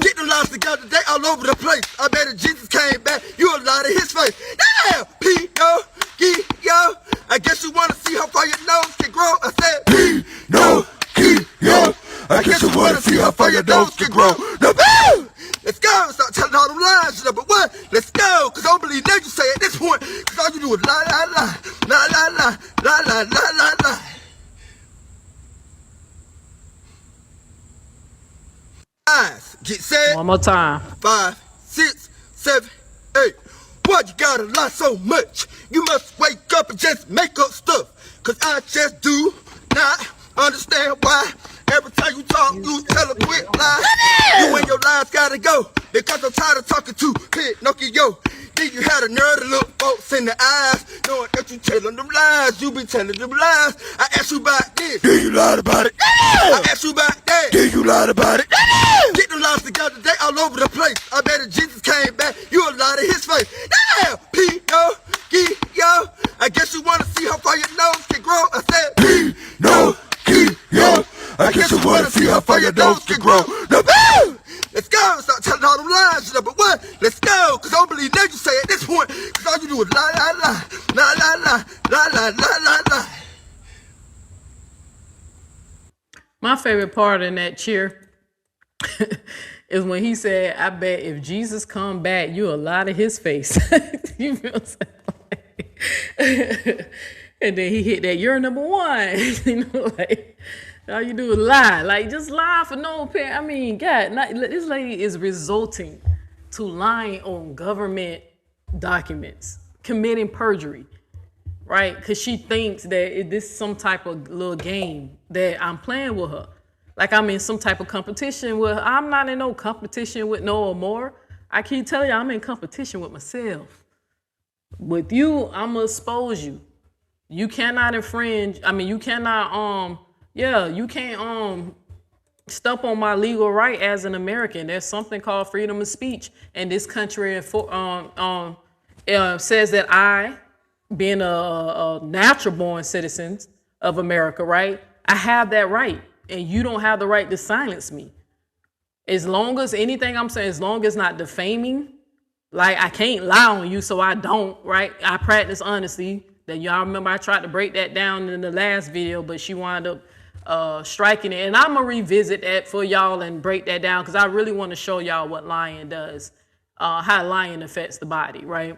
Get them lies together, they all over the place. I bet if Jesus came back, you a lie to his face. Damn, P-O-G-O. I guess you wanna see how far your nose can grow. I said P-No-G-O. I guess you wanna see how far your nose can grow. No, let's go. Start telling all them lies. Number one, let's go. Cause I don't believe that you say at this point. Cause all you do is lie, lie, lie. Lie, lie, lie. Lie, lie, lie, lie, lie. Eyes, get set. One more time. 5, 6, 7, 8. Why you gotta lie so much? You must wake up and just make up stuff. Cause I just do not understand why. Every time you talk, you tell a quick lie. You and your lies gotta go. Because I'm tired of talking to Pinocchio. Then you had a nerve to look folks in the eyes, knowing that you telling them lies. You be telling them lies. I asked you about this. Did you lie about it? I asked you about that. Did you lie about it? Get them lies together, they all over the place. I bet if Jesus came back, you a lie to his face. Damn, P-O-G-O. I guess you wanna see how far your nose can grow. I said P-No-G-O. I guess you wanna see how far your nose can grow. No, let's go. Start telling all them lies. Number one, let's go. Cause I don't believe that you say at this point. Cause all you do is lie, lie, lie. Lie, lie, lie. Lie, lie, lie, lie, lie. My favorite part in that cheer is when he said, I bet if Jesus come back, you'll lie to his face. You feel what I'm saying? And then he hit that, you're number one. All you do is lie. Like, just lie for no apparent. I mean, God, this lady is resulting to lying on government documents, committing perjury, right? Because she thinks that this is some type of little game that I'm playing with her. Like I'm in some type of competition with her. I'm not in no competition with no more. I keep telling you, I'm in competition with myself. With you, I'm gonna expose you. You cannot infringe. I mean, you cannot, you can't step on my legal right as an American. There's something called freedom of speech, and this country says that I, being a natural born citizen of America, right, I have that right, and you don't have the right to silence me. As long as anything I'm saying, as long as not defaming, like I can't lie on you, so I don't, right? I practice honesty. That y'all remember I tried to break that down in the last video, but she wound up striking it. And I'm gonna revisit that for y'all and break that down because I really want to show y'all what lying does, how lying affects the body, right?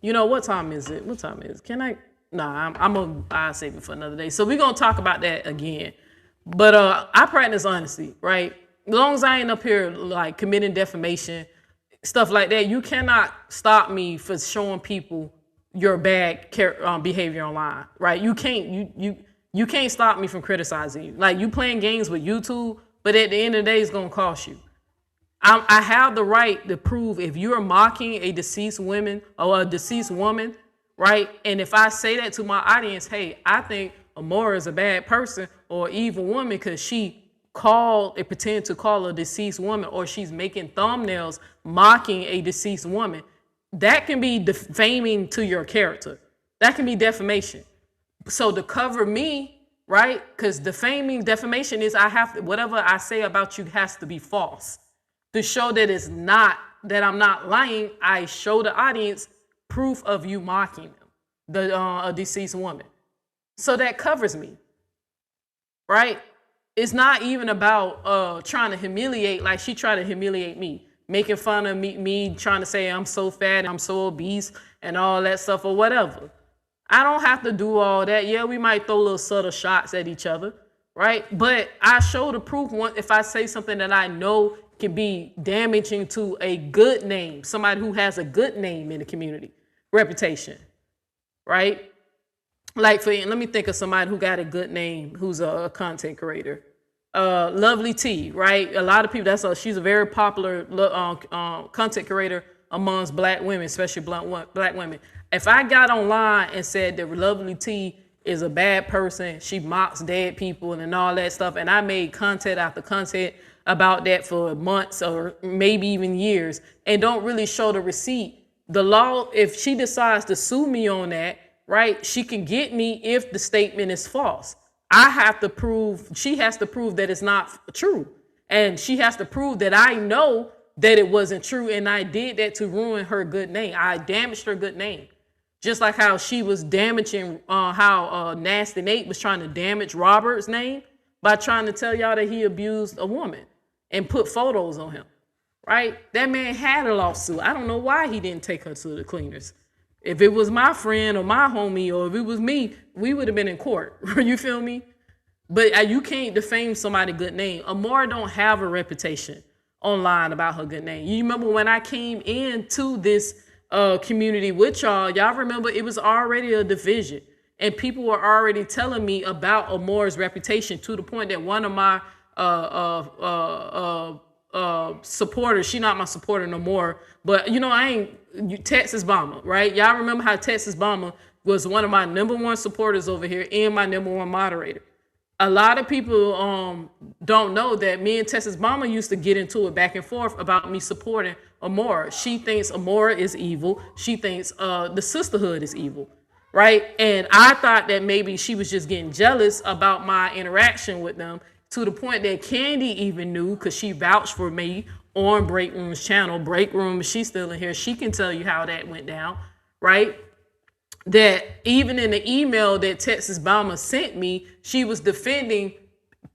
You know, what time is it? What time is it? Can I? Nah, I'll save it for another day. So we're gonna talk about that again. But I practice honesty, right? As long as I ain't up here like committing defamation, stuff like that, you cannot stop me for showing people your bad behavior online, right? You can't stop me from criticizing you. Like, you playing games with YouTube, but at the end of the day, it's gonna cost you. I have the right to prove if you're mocking a deceased woman or a deceased woman, right? And if I say that to my audience, hey, I think Amora is a bad person or evil woman because she pretend to call a deceased woman, or she's making thumbnails mocking a deceased woman, that can be defaming to your character. That can be defamation. So to cover me, right? Because defamation is whatever I say about you has to be false. To show that it's not, that I'm not lying, I show the audience proof of you mocking them, a deceased woman. So that covers me, right? It's not even about trying to humiliate, like she tried to humiliate me, making fun of me trying to say I'm so fat, I'm so obese, and all that stuff or whatever. I don't have to do all that. Yeah, we might throw little subtle shots at each other, right? But I show the proof if I say something that I know can be damaging to a good name, somebody who has a good name in the community, reputation, right? Like, let me think of somebody who got a good name, who's a content creator. Lovely T, right? A lot of people, she's a very popular content creator amongst black women, especially black women. If I got online and said that Lovely T is a bad person, she mocks dead people and all that stuff, and I made content after content about that for months or maybe even years, and don't really show the receipt, the law, if she decides to sue me on that, right, she can get me if the statement is false. She has to prove that it's not true. And she has to prove that I know that it wasn't true, and I did that to ruin her good name. I damaged her good name. Just like how she was damaging, how Nasty Nate was trying to damage Robert's name by trying to tell y'all that he abused a woman and put photos on him, right? That man had a lawsuit. I don't know why he didn't take her to the cleaners. If it was my friend or my homie, or if it was me, we would have been in court. You feel me? But you can't defame somebody's good name. Amora don't have a reputation online about her good name. You remember when I came into this community with y'all remember it was already a division. And people were already telling me about Amora's reputation, to the point that one of my supporters, she not my supporter no more, but Texas Bomber, right? Y'all remember how Texas Bomber was one of my #1 supporters over here and my #1 moderator. A lot of people don't know that me and Texas Bomber used to get into it back and forth about me supporting Amora. She thinks Amora is evil. She thinks the sisterhood is evil, right? And I thought that maybe she was just getting jealous about my interaction with them, to the point that Candy even knew, because she vouched for me on Break Room's channel. Break Room, she's still in here. She can tell you how that went down, right? That even in the email that Texas Bomber sent me, she was defending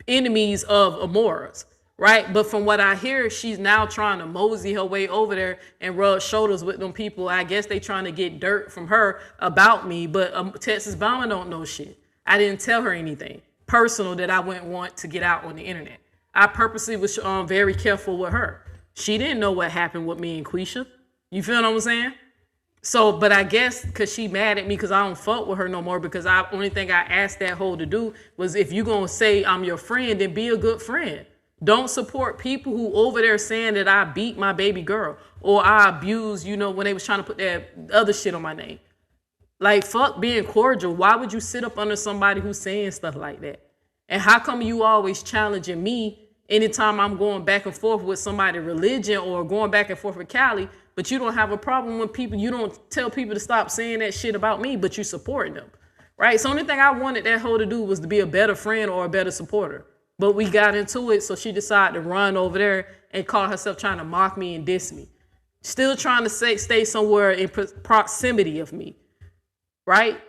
enemies of Amora's, right? But from what I hear, she's now trying to mosey her way over there and rub shoulders with them people. I guess they trying to get dirt from her about me, but Texas Bomber don't know shit. I didn't tell her anything personal that I wouldn't want to get out on the internet. I purposely was very careful with her. She didn't know what happened with me and Quisha. You feel what I'm saying? So, but I guess because she mad at me because I don't fuck with her no more, because only thing I asked that hoe to do was, if you gonna say I'm your friend, then be a good friend. Don't support people who over there saying that I beat my baby girl or I abused, when they was trying to put that other shit on my name. Like, fuck being cordial. Why would you sit up under somebody who's saying stuff like that? And how come you always challenging me anytime I'm going back and forth with somebody religion or going back and forth with Cali, but you don't have a problem with people. You don't tell people to stop saying that shit about me, but you support them, right? So the only thing I wanted that hoe to do was to be a better friend or a better supporter. But we got into it, so she decided to run over there and call herself trying to mock me and diss me. Still trying to stay somewhere in proximity of me, right?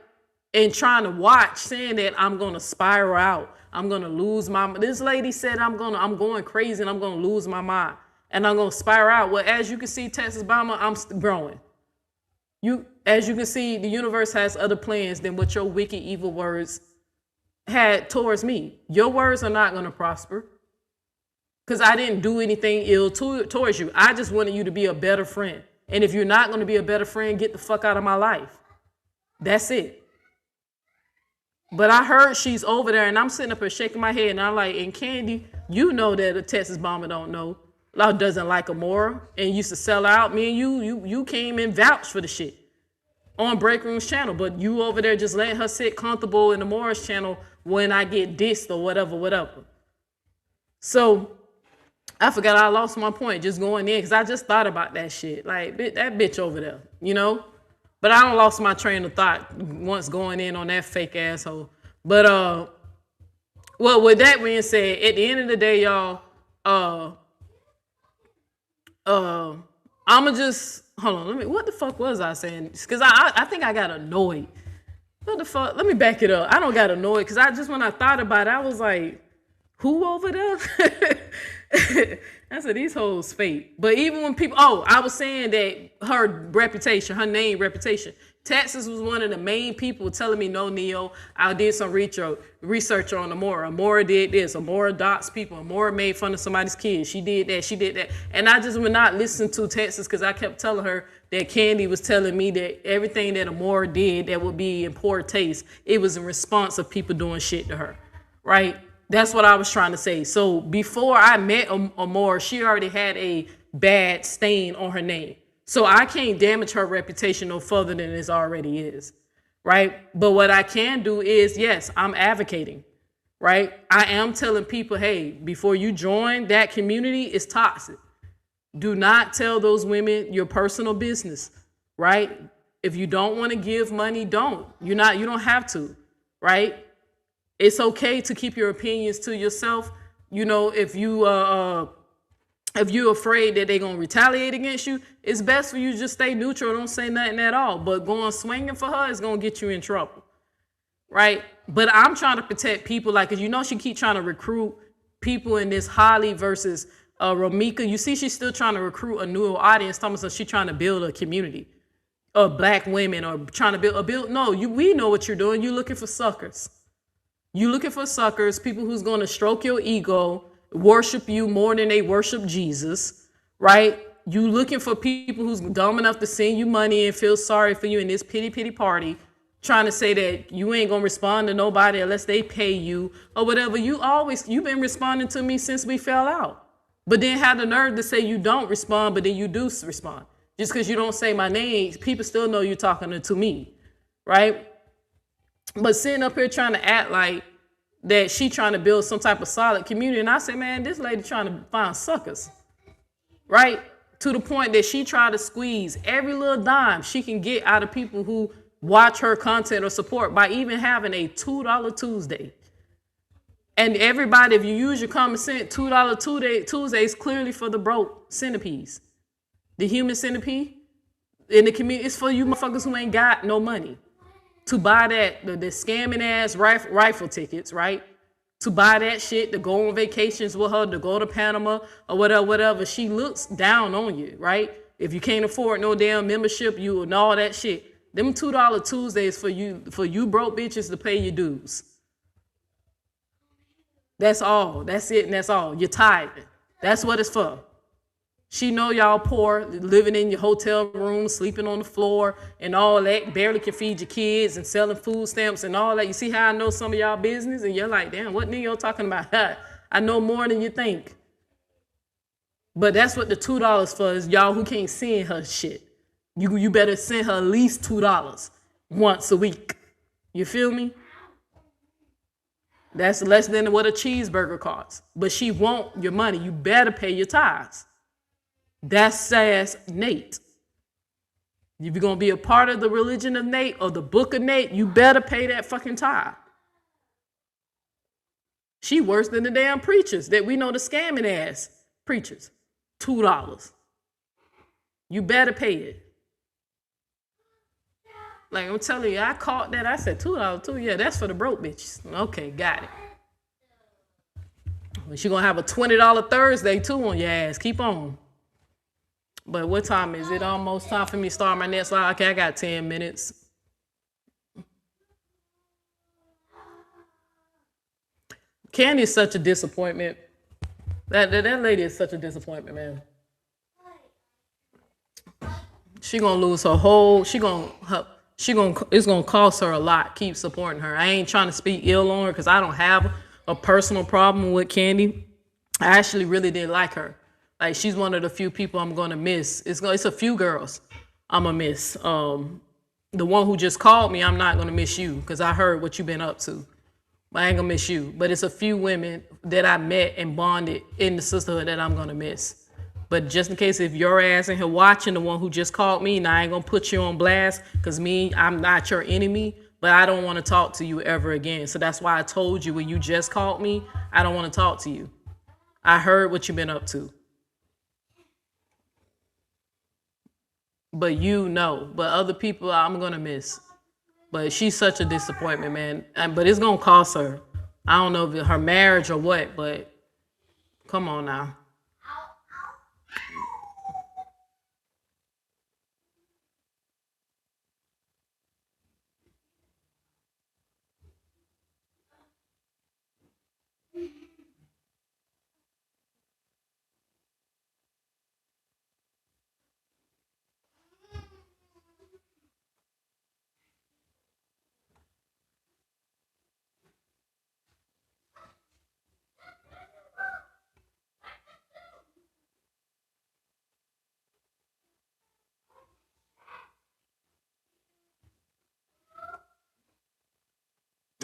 And trying to watch, saying that I'm gonna spiral out. I'm gonna lose my. This lady said I'm going crazy and I'm gonna lose my mind and I'm gonna spiral out. Well, as you can see, Texas Bomber, I'm growing. As you can see, the universe has other plans than what your wicked, evil words had towards me. Your words are not gonna prosper because I didn't do anything ill towards you. I just wanted you to be a better friend. And if you're not gonna be a better friend, get the fuck out of my life. That's it. But I heard she's over there, and I'm sitting up here shaking my head, and I'm like, and Candy, you know that a Texas Bomber don't know, doesn't like Amora, and used to sell out. Me and you came and vouched for the shit on Break Room's channel, but you over there just letting her sit comfortable in Amora's channel when I get dissed or whatever. So I forgot I lost my point just going in, because I just thought about that shit. Like, that bitch over there, you know? But I don't lost my train of thought once going in on that fake asshole. But well, with that being said, at the end of the day, y'all, I'ma just hold on. What the fuck was I saying? Because I think I got annoyed. What the fuck? Let me back it up. I don't got annoyed because when I thought about it, I was like, who over there? I said, these hoes fake. But even when people, I was saying that her name reputation. Texas was one of the main people telling me, no, Neo, I did some research on Amora. Amora did this. Amora dots people. Amora made fun of somebody's kids. She did that. And I just would not listen to Texas because I kept telling her that Candy was telling me that everything that Amora did that would be in poor taste, it was in response of people doing shit to her, right? That's what I was trying to say. So before I met Amora, she already had a bad stain on her name. So I can't damage her reputation no further than it already is, right? But what I can do is, yes, I'm advocating, right? I am telling people, hey, before you join that community, it's toxic. Do not tell those women your personal business, right? If you don't want to give money, don't. You don't have to, right? It's okay to keep your opinions to yourself. You know, if you're afraid that they're gonna retaliate against you, it's best for you to just stay neutral. Don't say nothing at all. But going swinging for her is gonna get you in trouble, right? But I'm trying to protect people, like, cause you know she keep trying to recruit people in this Holly versus Romeca. You see, she's still trying to recruit a new audience. So she's trying to build a community of black women, or trying to build. No, we know what you're doing. You're looking for suckers. You looking for suckers, people who's going to stroke your ego, worship you more than they worship Jesus, right? You looking for people who's dumb enough to send you money and feel sorry for you in this pity party, trying to say that you ain't going to respond to nobody unless they pay you or whatever. You've been responding to me since we fell out, but then have the nerve to say you don't respond, but then you do respond. Just because you don't say my name, people still know you're talking to me, right? But sitting up here trying to act like that she trying to build some type of solid community. And I say, man, this lady trying to find suckers, right? To the point that she tried to squeeze every little dime she can get out of people who watch her content or support by even having a $2 Tuesday. And everybody, if you use your common sense, $2 Tuesday is clearly for the broke centipedes. The human centipede in the community is for you motherfuckers who ain't got no money. To buy the scamming ass rifle tickets, right? To buy that shit, to go on vacations with her, to go to Panama or whatever. She looks down on you, right? If you can't afford no damn membership, you and all that shit. Them $2 Tuesdays for you broke bitches to pay your dues. That's all. That's it, and that's all. You're tithing. That's what it's for. She know y'all poor, living in your hotel room, sleeping on the floor and all that, barely can feed your kids and selling food stamps and all that. You see how I know some of y'all business? And you're like, damn, what nigga talking about? I know more than you think. But that's what the $2 for is, y'all who can't send her shit. You better send her at least $2 once a week. You feel me? That's less than what a cheeseburger costs. But she want your money. You better pay your tithes. That's says Nate. If you're going to be a part of the religion of Nate or the book of Nate, you better pay that fucking tithe. She worse than the damn preachers that we know the scamming ass preachers. $2. You better pay it. Like I'm telling you, I caught that. I said $2 too. Yeah, that's for the broke bitches. Okay, got it. She gonna have a $20 Thursday too on your ass. Keep on. But what time is it? Almost time for me to start my next live. Okay, I got 10 minutes. Candy is such a disappointment. That lady is such a disappointment, man. She gonna lose her whole. It's gonna cost her a lot. Keep supporting her. I ain't trying to speak ill on her because I don't have a personal problem with Candy. I actually really did like her. Like she's one of the few people I'm gonna miss. It's a few girls I'm gonna miss. The one who just called me, I'm not gonna miss you because I heard what you've been up to. I ain't gonna miss you. But it's a few women that I met and bonded in the sisterhood that I'm gonna miss. But just in case if your ass in here watching, the one who just called me, now I ain't gonna put you on blast because I'm not your enemy, but I don't want to talk to you ever again. So that's why I told you when you just called me, I don't want to talk to you. I heard what you've been up to. But but other people I'm gonna miss. But she's such a disappointment, man. But it's gonna cost her. I don't know if it's her marriage or what, but come on now.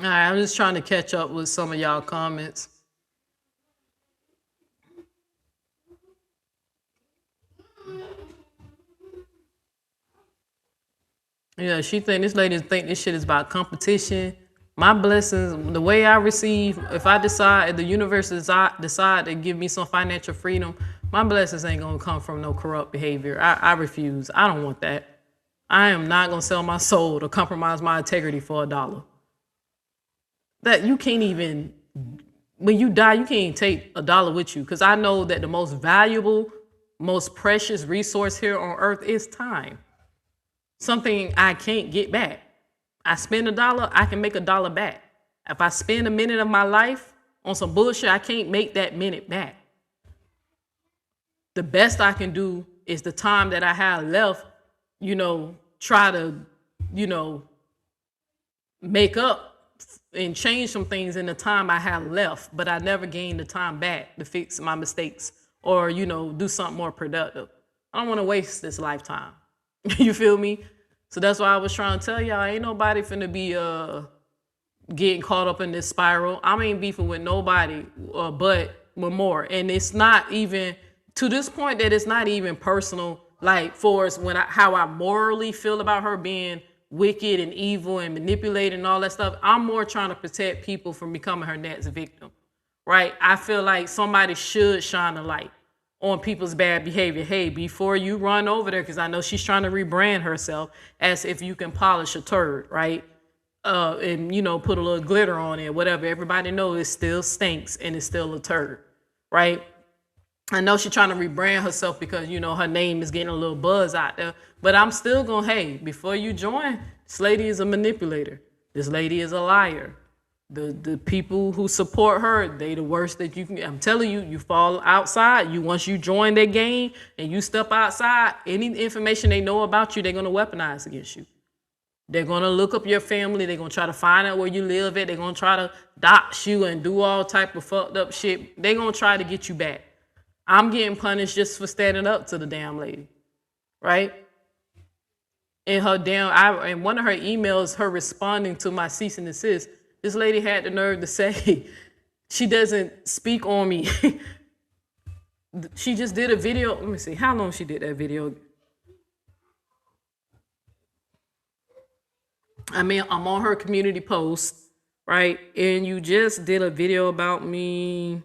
All right, I'm just trying to catch up with some of y'all comments. Yeah, this lady think this shit is about competition. My blessings, the way I receive, if the universe decide to give me some financial freedom, my blessings ain't gonna come from no corrupt behavior. I refuse. I don't want that. I am not gonna sell my soul to compromise my integrity for $1. That you can't even, when you die, you can't even take $1 with you. Because I know that the most valuable, most precious resource here on earth is time. Something I can't get back. I spend $1, I can make $1 back. If I spend a minute of my life on some bullshit, I can't make that minute back. The best I can do is the time that I have left, try to, make up and change some things in the time I have left, but I never gain the time back to fix my mistakes or, do something more productive. I don't want to waste this lifetime. You feel me? So that's why I was trying to tell y'all, ain't nobody finna be getting caught up in this spiral. I ain't beefing with nobody but with more. And it's not even to this point that it's not even personal, like for us how I morally feel about her being wicked and evil and manipulating and all that stuff. I'm more trying to protect people from becoming her next victim, right? I feel like somebody should shine a light on people's bad behavior. Hey, before you run over there, because I know she's trying to rebrand herself as if you can polish a turd, right? And, put a little glitter on it, whatever. Everybody knows it still stinks and it's still a turd, right? I know she's trying to rebrand herself because, her name is getting a little buzz out there. But I'm still going, hey, before you join, this lady is a manipulator. This lady is a liar. The people who support her, they the worst that you can. I'm telling you, you fall outside. Once you join their game and you step outside, any information they know about you, they're going to weaponize against you. They're going to look up your family. They're going to try to find out where you live at. They're going to try to dox you and do all type of fucked up shit. They're going to try to get you back. I'm getting punished just for standing up to the damn lady, right? And in one of her emails, her responding to my cease and desist, This lady had the nerve to say she doesn't speak on me. She just did a video. Let me see how long she did that video. I mean, I'm on her community post, right? And you just did a video about me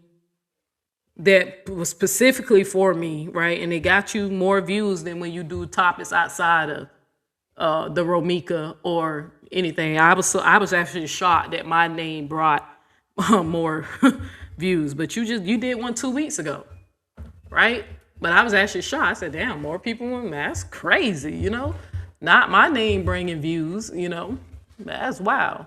that was specifically for me, right? And it got you more views than when you do topics outside of the Romeca or anything. I was actually shocked that my name brought more views, but you did one 2 weeks ago, right? But I was actually shocked. I said, damn, more people want, that's crazy, you know? Not my name bringing views, you know? That's wild.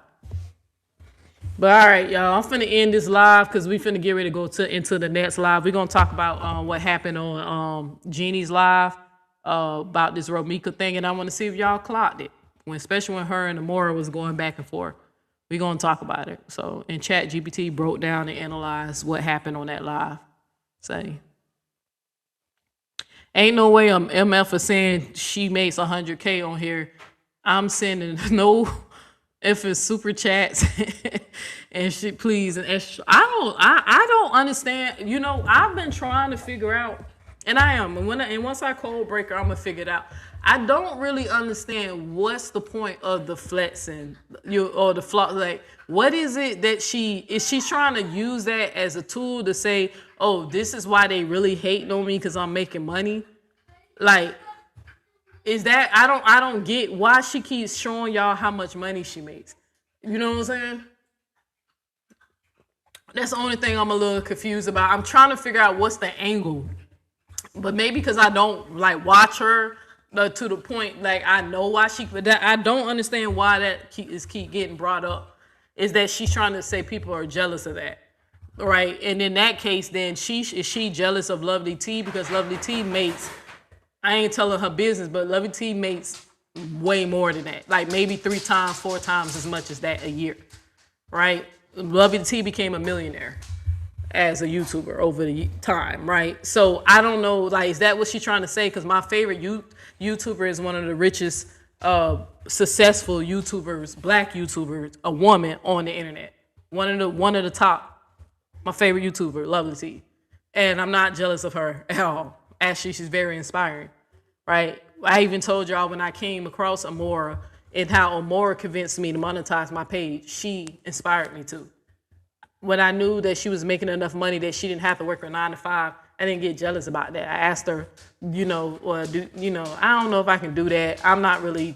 But all right, y'all, I'm finna end this live because we finna get ready to go into the next live. We're gonna talk about what happened on Jeannie's live about this Romeca thing, and I want to see if y'all clocked it, especially when her and Amora was going back and forth. We're gonna talk about it. So, and ChatGPT broke down and analyzed what happened on that live. Say, ain't no way MF is saying she makes 100K on here. I'm sending no. If it's super chats and she please and extra. I don't understand. You know, I've been trying to figure out, and I am. And once I code breaker, I'm gonna figure it out. I don't really understand what's the point of the flexing or the flaw. Like, what is it that she's trying to use that as a tool to say, oh, this is why they really hating on me because I'm making money? Like, is that I don't get why she keeps showing y'all how much money she makes. You know what I'm saying? That's the only thing I'm a little confused about. I'm trying to figure out what's the angle. But maybe because I don't like watch her to the point like I know why but that I don't understand why that keep getting brought up. Is that she's trying to say people are jealous of that. Right? And in that case, then is she jealous of Lovely T because Lovely T makes, I ain't telling her business, but Lovely T makes way more than that. Like maybe 3 times, 4 times as much as that a year, right? Lovely T became a millionaire as a YouTuber over the time, right? So I don't know, like, is that what she's trying to say? Because my favorite YouTuber is one of the richest, successful YouTubers, black YouTubers, a woman on the internet. One of the top, my favorite YouTuber, Lovely T. And I'm not jealous of her at all. Actually, she's very inspiring, right? I even told y'all when I came across Amora and how Amora convinced me to monetize my page, she inspired me to. When I knew that she was making enough money that she didn't have to work her 9 to 5, I didn't get jealous about that. I asked her, I don't know if I can do that. I'm not really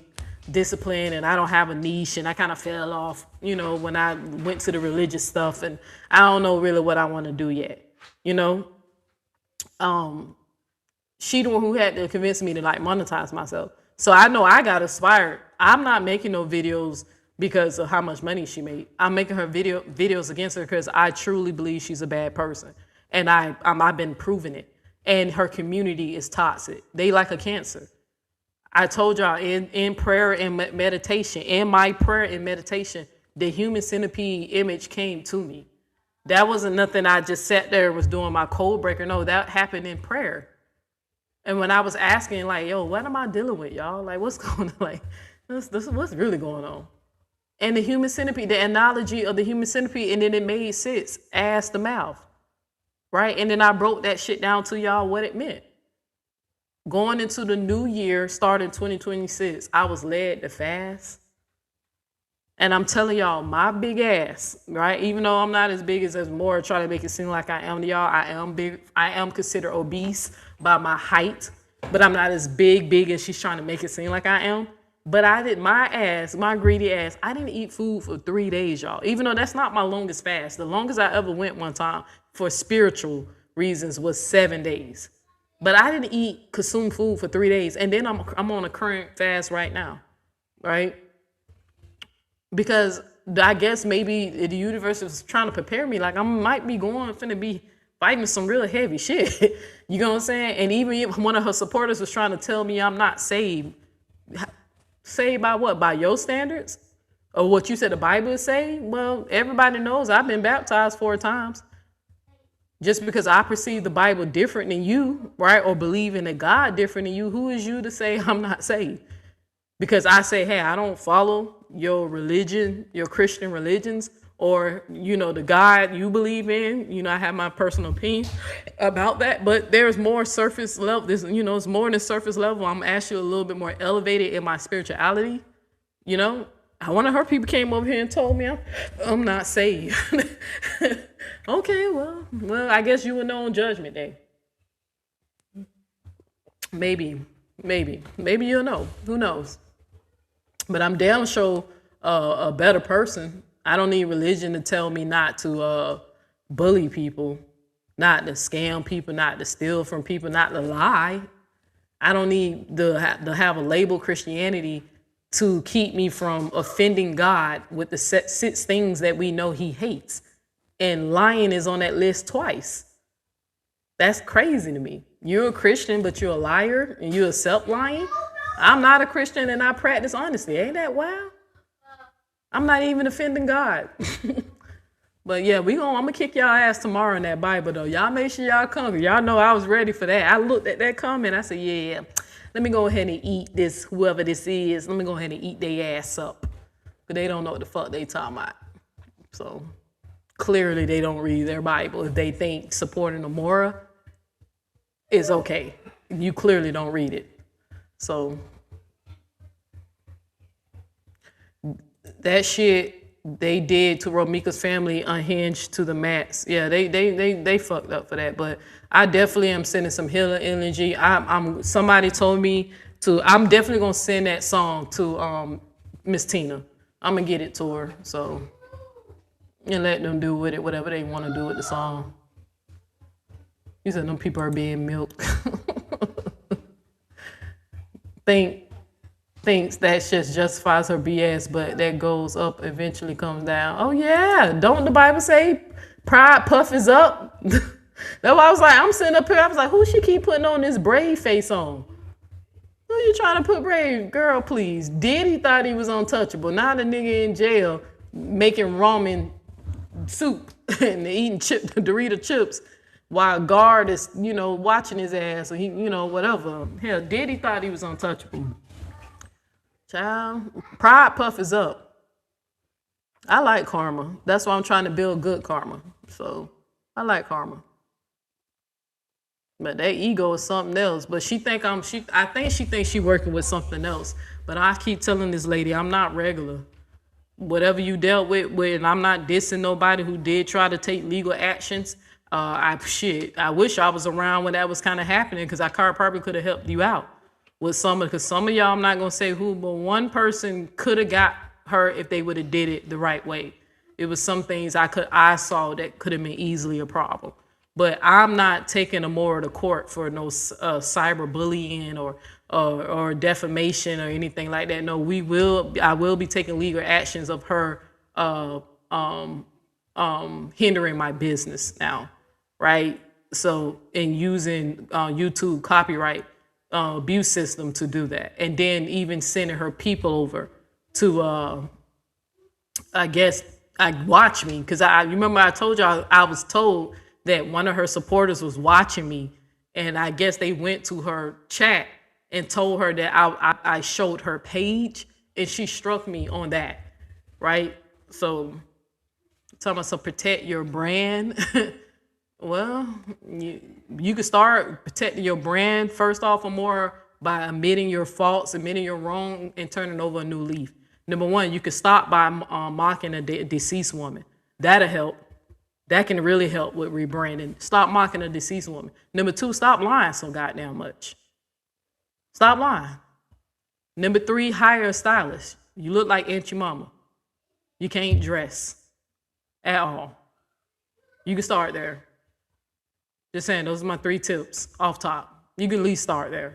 disciplined and I don't have a niche and I kind of fell off, when I went to the religious stuff and I don't know really what I want to do yet, She the one who had to convince me to like monetize myself. So I know I got inspired. I'm not making no videos because of how much money she made. I'm making her videos against her because I truly believe she's a bad person. And I've been proving it. And her community is toxic. They like a cancer. I told y'all in prayer and meditation, in my prayer and meditation, the human centipede image came to me. That wasn't nothing I just sat there and was doing my code breaker. No, that happened in prayer. And when I was asking, like, yo, what am I dealing with, y'all? Like, what's going on? Like, what's really going on? And the human centipede, the analogy of the human centipede, and then it made sense, ass to mouth, right? And then I broke that shit down to y'all what it meant. Going into the new year, starting 2026, I was led to fast. And I'm telling y'all, my big ass, right? Even though I'm not as big as more trying to make it seem like I am to y'all, I am big. I am considered obese by my height, but I'm not as big as she's trying to make it seem like I am. But my greedy ass, I didn't eat food for 3 days, y'all. Even though that's not my longest fast. The longest I ever went one time for spiritual reasons was 7 days. But I didn't consume food for 3 days. And then I'm on a current fast right now, right? Because I guess maybe the universe is trying to prepare me. Like I might be finna be fighting some real heavy shit. You know what I'm saying? And even one of her supporters was trying to tell me I'm not saved. Saved by what? By your standards? Or what you said the Bible is saying? Well, everybody knows I've been baptized 4 times. Just because I perceive the Bible different than you, right? Or believe in a God different than you, who is you to say I'm not saved? Because I say, hey, I don't follow your religion, your Christian religions, or, you know, the God you believe in. You know, I have my personal opinion about that, but there's more surface level. There's, you know, it's more than surface level. I'm actually a little bit more elevated in my spirituality. You know, one of her people came over here and told me I'm not saved. Okay, well, I guess you would know on Judgment Day. Maybe you'll know. Who knows? But I'm damn sure a better person. I don't need religion to tell me not to bully people, not to scam people, not to steal from people, not to lie. I don't need to have a label Christianity to keep me from offending God with the 6 things that we know he hates. And lying is on that list twice. That's crazy to me. You're a Christian, but you're a liar and you accept lying? I'm not a Christian and I practice honesty. Ain't that wild? I'm not even offending God. But yeah, I'm gonna kick y'all ass tomorrow in that Bible though. Y'all make sure y'all come. Y'all know I was ready for that. I looked at that comment. I said, yeah, let me go ahead and eat this, whoever this is. Let me go ahead and eat their ass up. Because they don't know what the fuck they talking about. So clearly they don't read their Bible if they think supporting Amora is okay. You clearly don't read it. So that shit they did to Romeca's family unhinged to the max. Yeah, they fucked up for that. But I definitely am sending some healing energy. Somebody told me I'm definitely gonna send that song to Miss Tina. I'm gonna get it to her. So and let them do with it whatever they want to do with the song. You said them people are being milked. Thinks that just justifies her BS, but that goes up eventually comes down. Oh yeah, don't the Bible say pride puffs up? That's why I was like, I'm sitting up here. I was like, who she keep putting on this brave face on? Who you trying to put brave? Girl, please. Diddy thought he was untouchable. Now the nigga in jail making ramen soup and eating Dorito chips while guard is, you know, watching his ass or he, you know, whatever. Hell, Diddy thought he was untouchable. Child, pride puffs up. I like karma. That's why I'm trying to build good karma. So I like karma. But that ego is something else. But I think she thinks she working with something else. But I keep telling this lady, I'm not regular. Whatever you dealt with, and I'm not dissing nobody who did try to take legal actions. I wish I was around when that was kind of happening because I probably could have helped you out with because some of y'all, I'm not gonna say who, but one person could have got her if they would have did it the right way. It was some things I saw that could have been easily a problem. But I'm not taking Amora to court for no cyber bullying or defamation or anything like that. No, I will be taking legal actions of her hindering my business now, right? So, and using YouTube copyright abuse system to do that, and then even sending her people over to, I guess, watch me because I remember I told y'all I was told that one of her supporters was watching me, and I guess they went to her chat and told her that I showed her page, and she struck me on that, right? So, talking about protect your brand. Well, you can start protecting your brand first off or more by admitting your faults, admitting your wrong, and turning over a new leaf. Number one, you can stop by mocking a deceased woman. That'll help. That can really help with rebranding. Stop mocking a deceased woman. Number two, stop lying so goddamn much. Stop lying. Number three, hire a stylist. You look like Aunt your mama. You can't dress at all. You can start there. Just saying, those are my 3 tips off top. You can at least start there.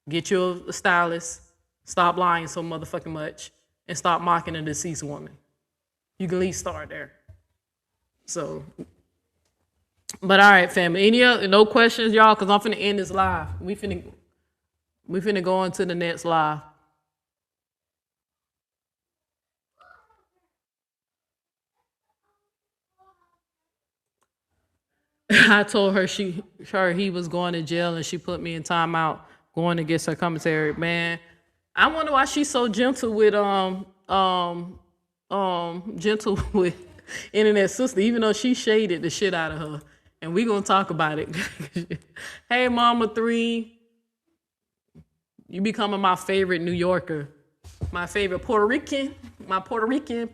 Get you a stylist. Stop lying so motherfucking much. And stop mocking a deceased woman. You can at least start there. So, but all right, family. No questions, y'all? Because I'm finna end this live. We finna go on to the next live. I told her he was going to jail and she put me in timeout going against her commentary. Man, I wonder why she's so gentle with internet sister, even though she shaded the shit out of her. And we gonna talk about it. Hey, Mama 3. You becoming my favorite New Yorker. My favorite Puerto Rican. My Puerto Rican,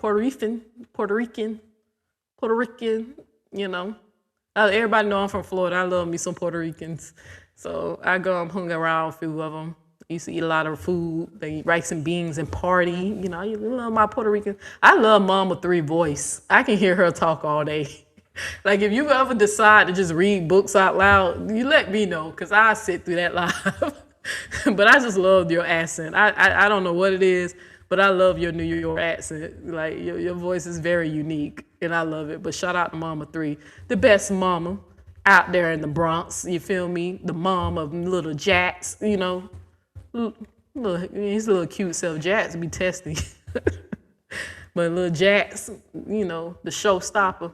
you know. Everybody know I'm from Florida. I love me some Puerto Ricans. So I hung around a few of them. Used to eat a lot of food. They eat rice and beans and party. You know, I love my Puerto Rican. I love Mama 3 voice. I can hear her talk all day. Like, if you ever decide to just read books out loud, you let me know, because I sit through that live. But I just love your accent. I don't know what it is, but I love your New York accent. Like, your voice is very unique, and I love it. But shout out to Mama 3, the best mama out there in the Bronx. You feel me? The mom of little Jax, you know. His little cute self, Jax, be testy. But little Jax, you know, the showstopper.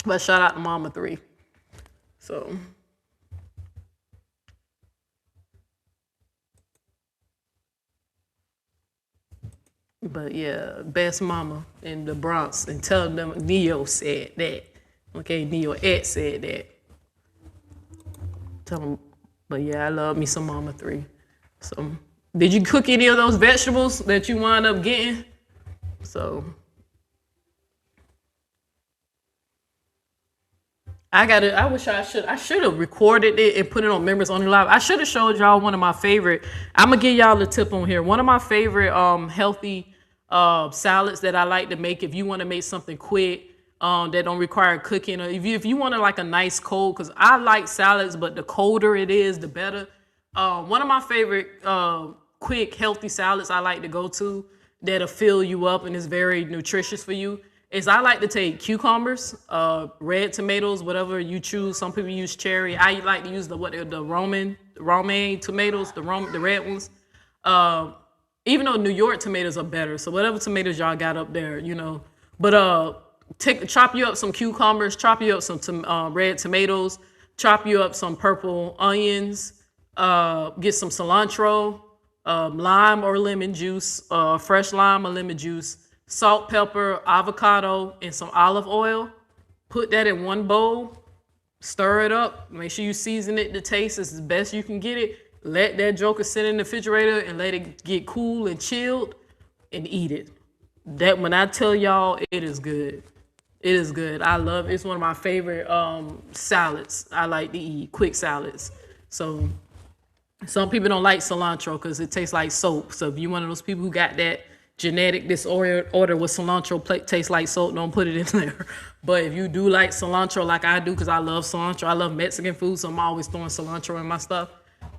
But shout out to Mama 3. So. But yeah, best mama in the Bronx, and tell them Neo said that. Okay, Neo Ed said that. Tell them, but yeah, I love me some Mama 3. So, did you cook any of those vegetables that you wound up getting? So. I wish I should have recorded it and put it on Members Only Live. I should have showed y'all one of my favorite. I'm gonna give y'all a tip on here. One of my favorite healthy salads that I like to make if you want to make something quick that don't require cooking, or if you want like a nice cold, because I like salads, but the colder it is, the better. One of my favorite quick healthy salads I like to go to that'll fill you up and is very nutritious for you is I like to take cucumbers, red tomatoes, whatever you choose. Some people use cherry. I like to use the Roman tomatoes, the red ones. Even though New York tomatoes are better, so whatever tomatoes y'all got up there, you know. But chop you up some cucumbers, chop you up some red tomatoes, chop you up some purple onions, get some cilantro, lime or lemon juice, fresh lime or lemon juice, salt, pepper, avocado, and some olive oil. Put that in one bowl, stir it up, make sure you season it to taste as best you can get it. Let that joker sit in the refrigerator and let it get cool and chilled, and eat it. That, when I tell y'all, it is good. It is good. I love it. It's one of my favorite salads I like to eat, quick salads. So some people don't like cilantro because it tastes like soap. So if you're one of those people who got that genetic disorder with cilantro tastes like soap, don't put it in there. But if you do like cilantro like I do, because I love cilantro, I love Mexican food, so I'm always throwing cilantro in my stuff.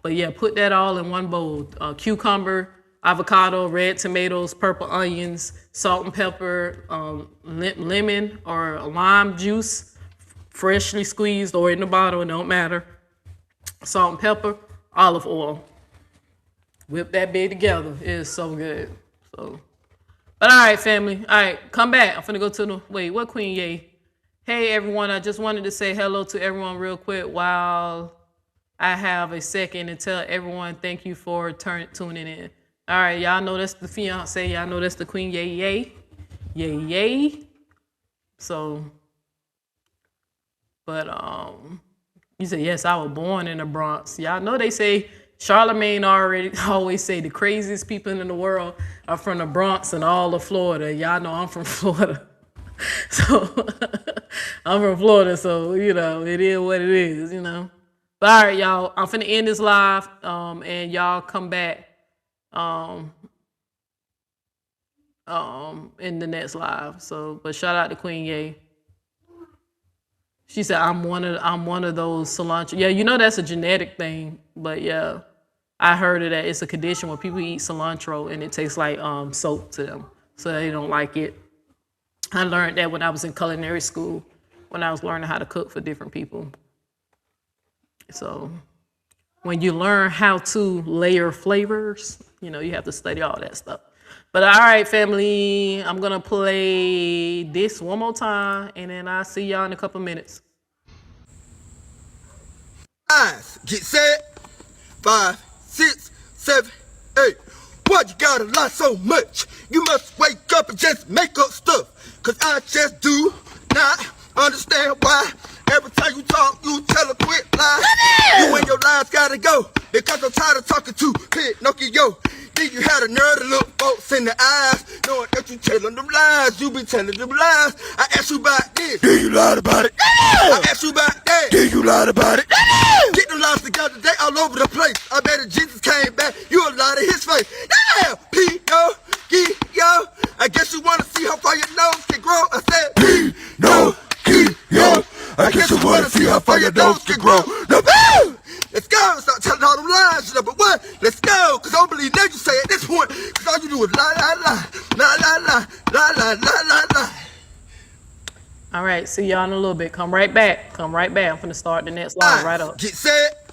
But yeah, put that all in one bowl. Cucumber, avocado, red tomatoes, purple onions, salt and pepper, lemon or lime juice, freshly squeezed or in the bottle, it don't matter. Salt and pepper, olive oil. Whip that big together. It is so good. So, but all right, family. All right, come back. I'm finna go to the, wait, what Queen Ye? Hey, everyone. I just wanted to say hello to everyone real quick while I have a second and tell everyone thank you for tuning in. All right, y'all know that's the fiance. Y'all know that's the Queen Ye Ye. Ye Ye. So, but you said, yes, I was born in the Bronx. Y'all know they say Charlemagne always say the craziest people in the world are from the Bronx and all of Florida. Y'all know I'm from Florida. So I'm from Florida, so you know, it is what it is, you know. But all right, y'all, I'm finna end this live, and y'all come back in the next live. So, but shout out to Queen Ye. She said, I'm one of those cilantro. Yeah, you know that's a genetic thing, but yeah, I heard of that. It's a condition where people eat cilantro and it tastes like soap to them, so they don't like it. I learned that when I was in culinary school, when I was learning how to cook for different people. So when you learn how to layer flavors, you know, you have to study all that stuff. But all right, family, I'm going to play this one more time, and then I'll see y'all in a couple minutes. Eyes, get set. 5, 6, 7, 8. Why you gotta lie so much? You must wake up. up and just make up stuff. Cause I just do not understand why every time you talk, you tell a quick lie. You and your lies gotta go, because I'm tired of talking to Pinocchio. Think you had a nerve to look folks in the eyes, knowing that you telling them lies, you be telling them lies. I asked you about this, then you lied about it. I asked you about that, then you lied about it. Get them lies together, they all over the place. I bet if Jesus came back, you would lie to his face. Damn, P-O-G-O, I guess you wanna see how far your nose can grow. I said P-No-G-O, I guess you wanna see how far your nose can grow. No, let's go, stop telling all them lies, number one. Let's go, cause I don't believe nothing you say at this point. Cause all you do is lie, lie, lie, lie, lie, lie, lie, lie, lie, lie, lie. All right, see y'all in a little bit. Come right back. I'm finna start the next line right up. Get set.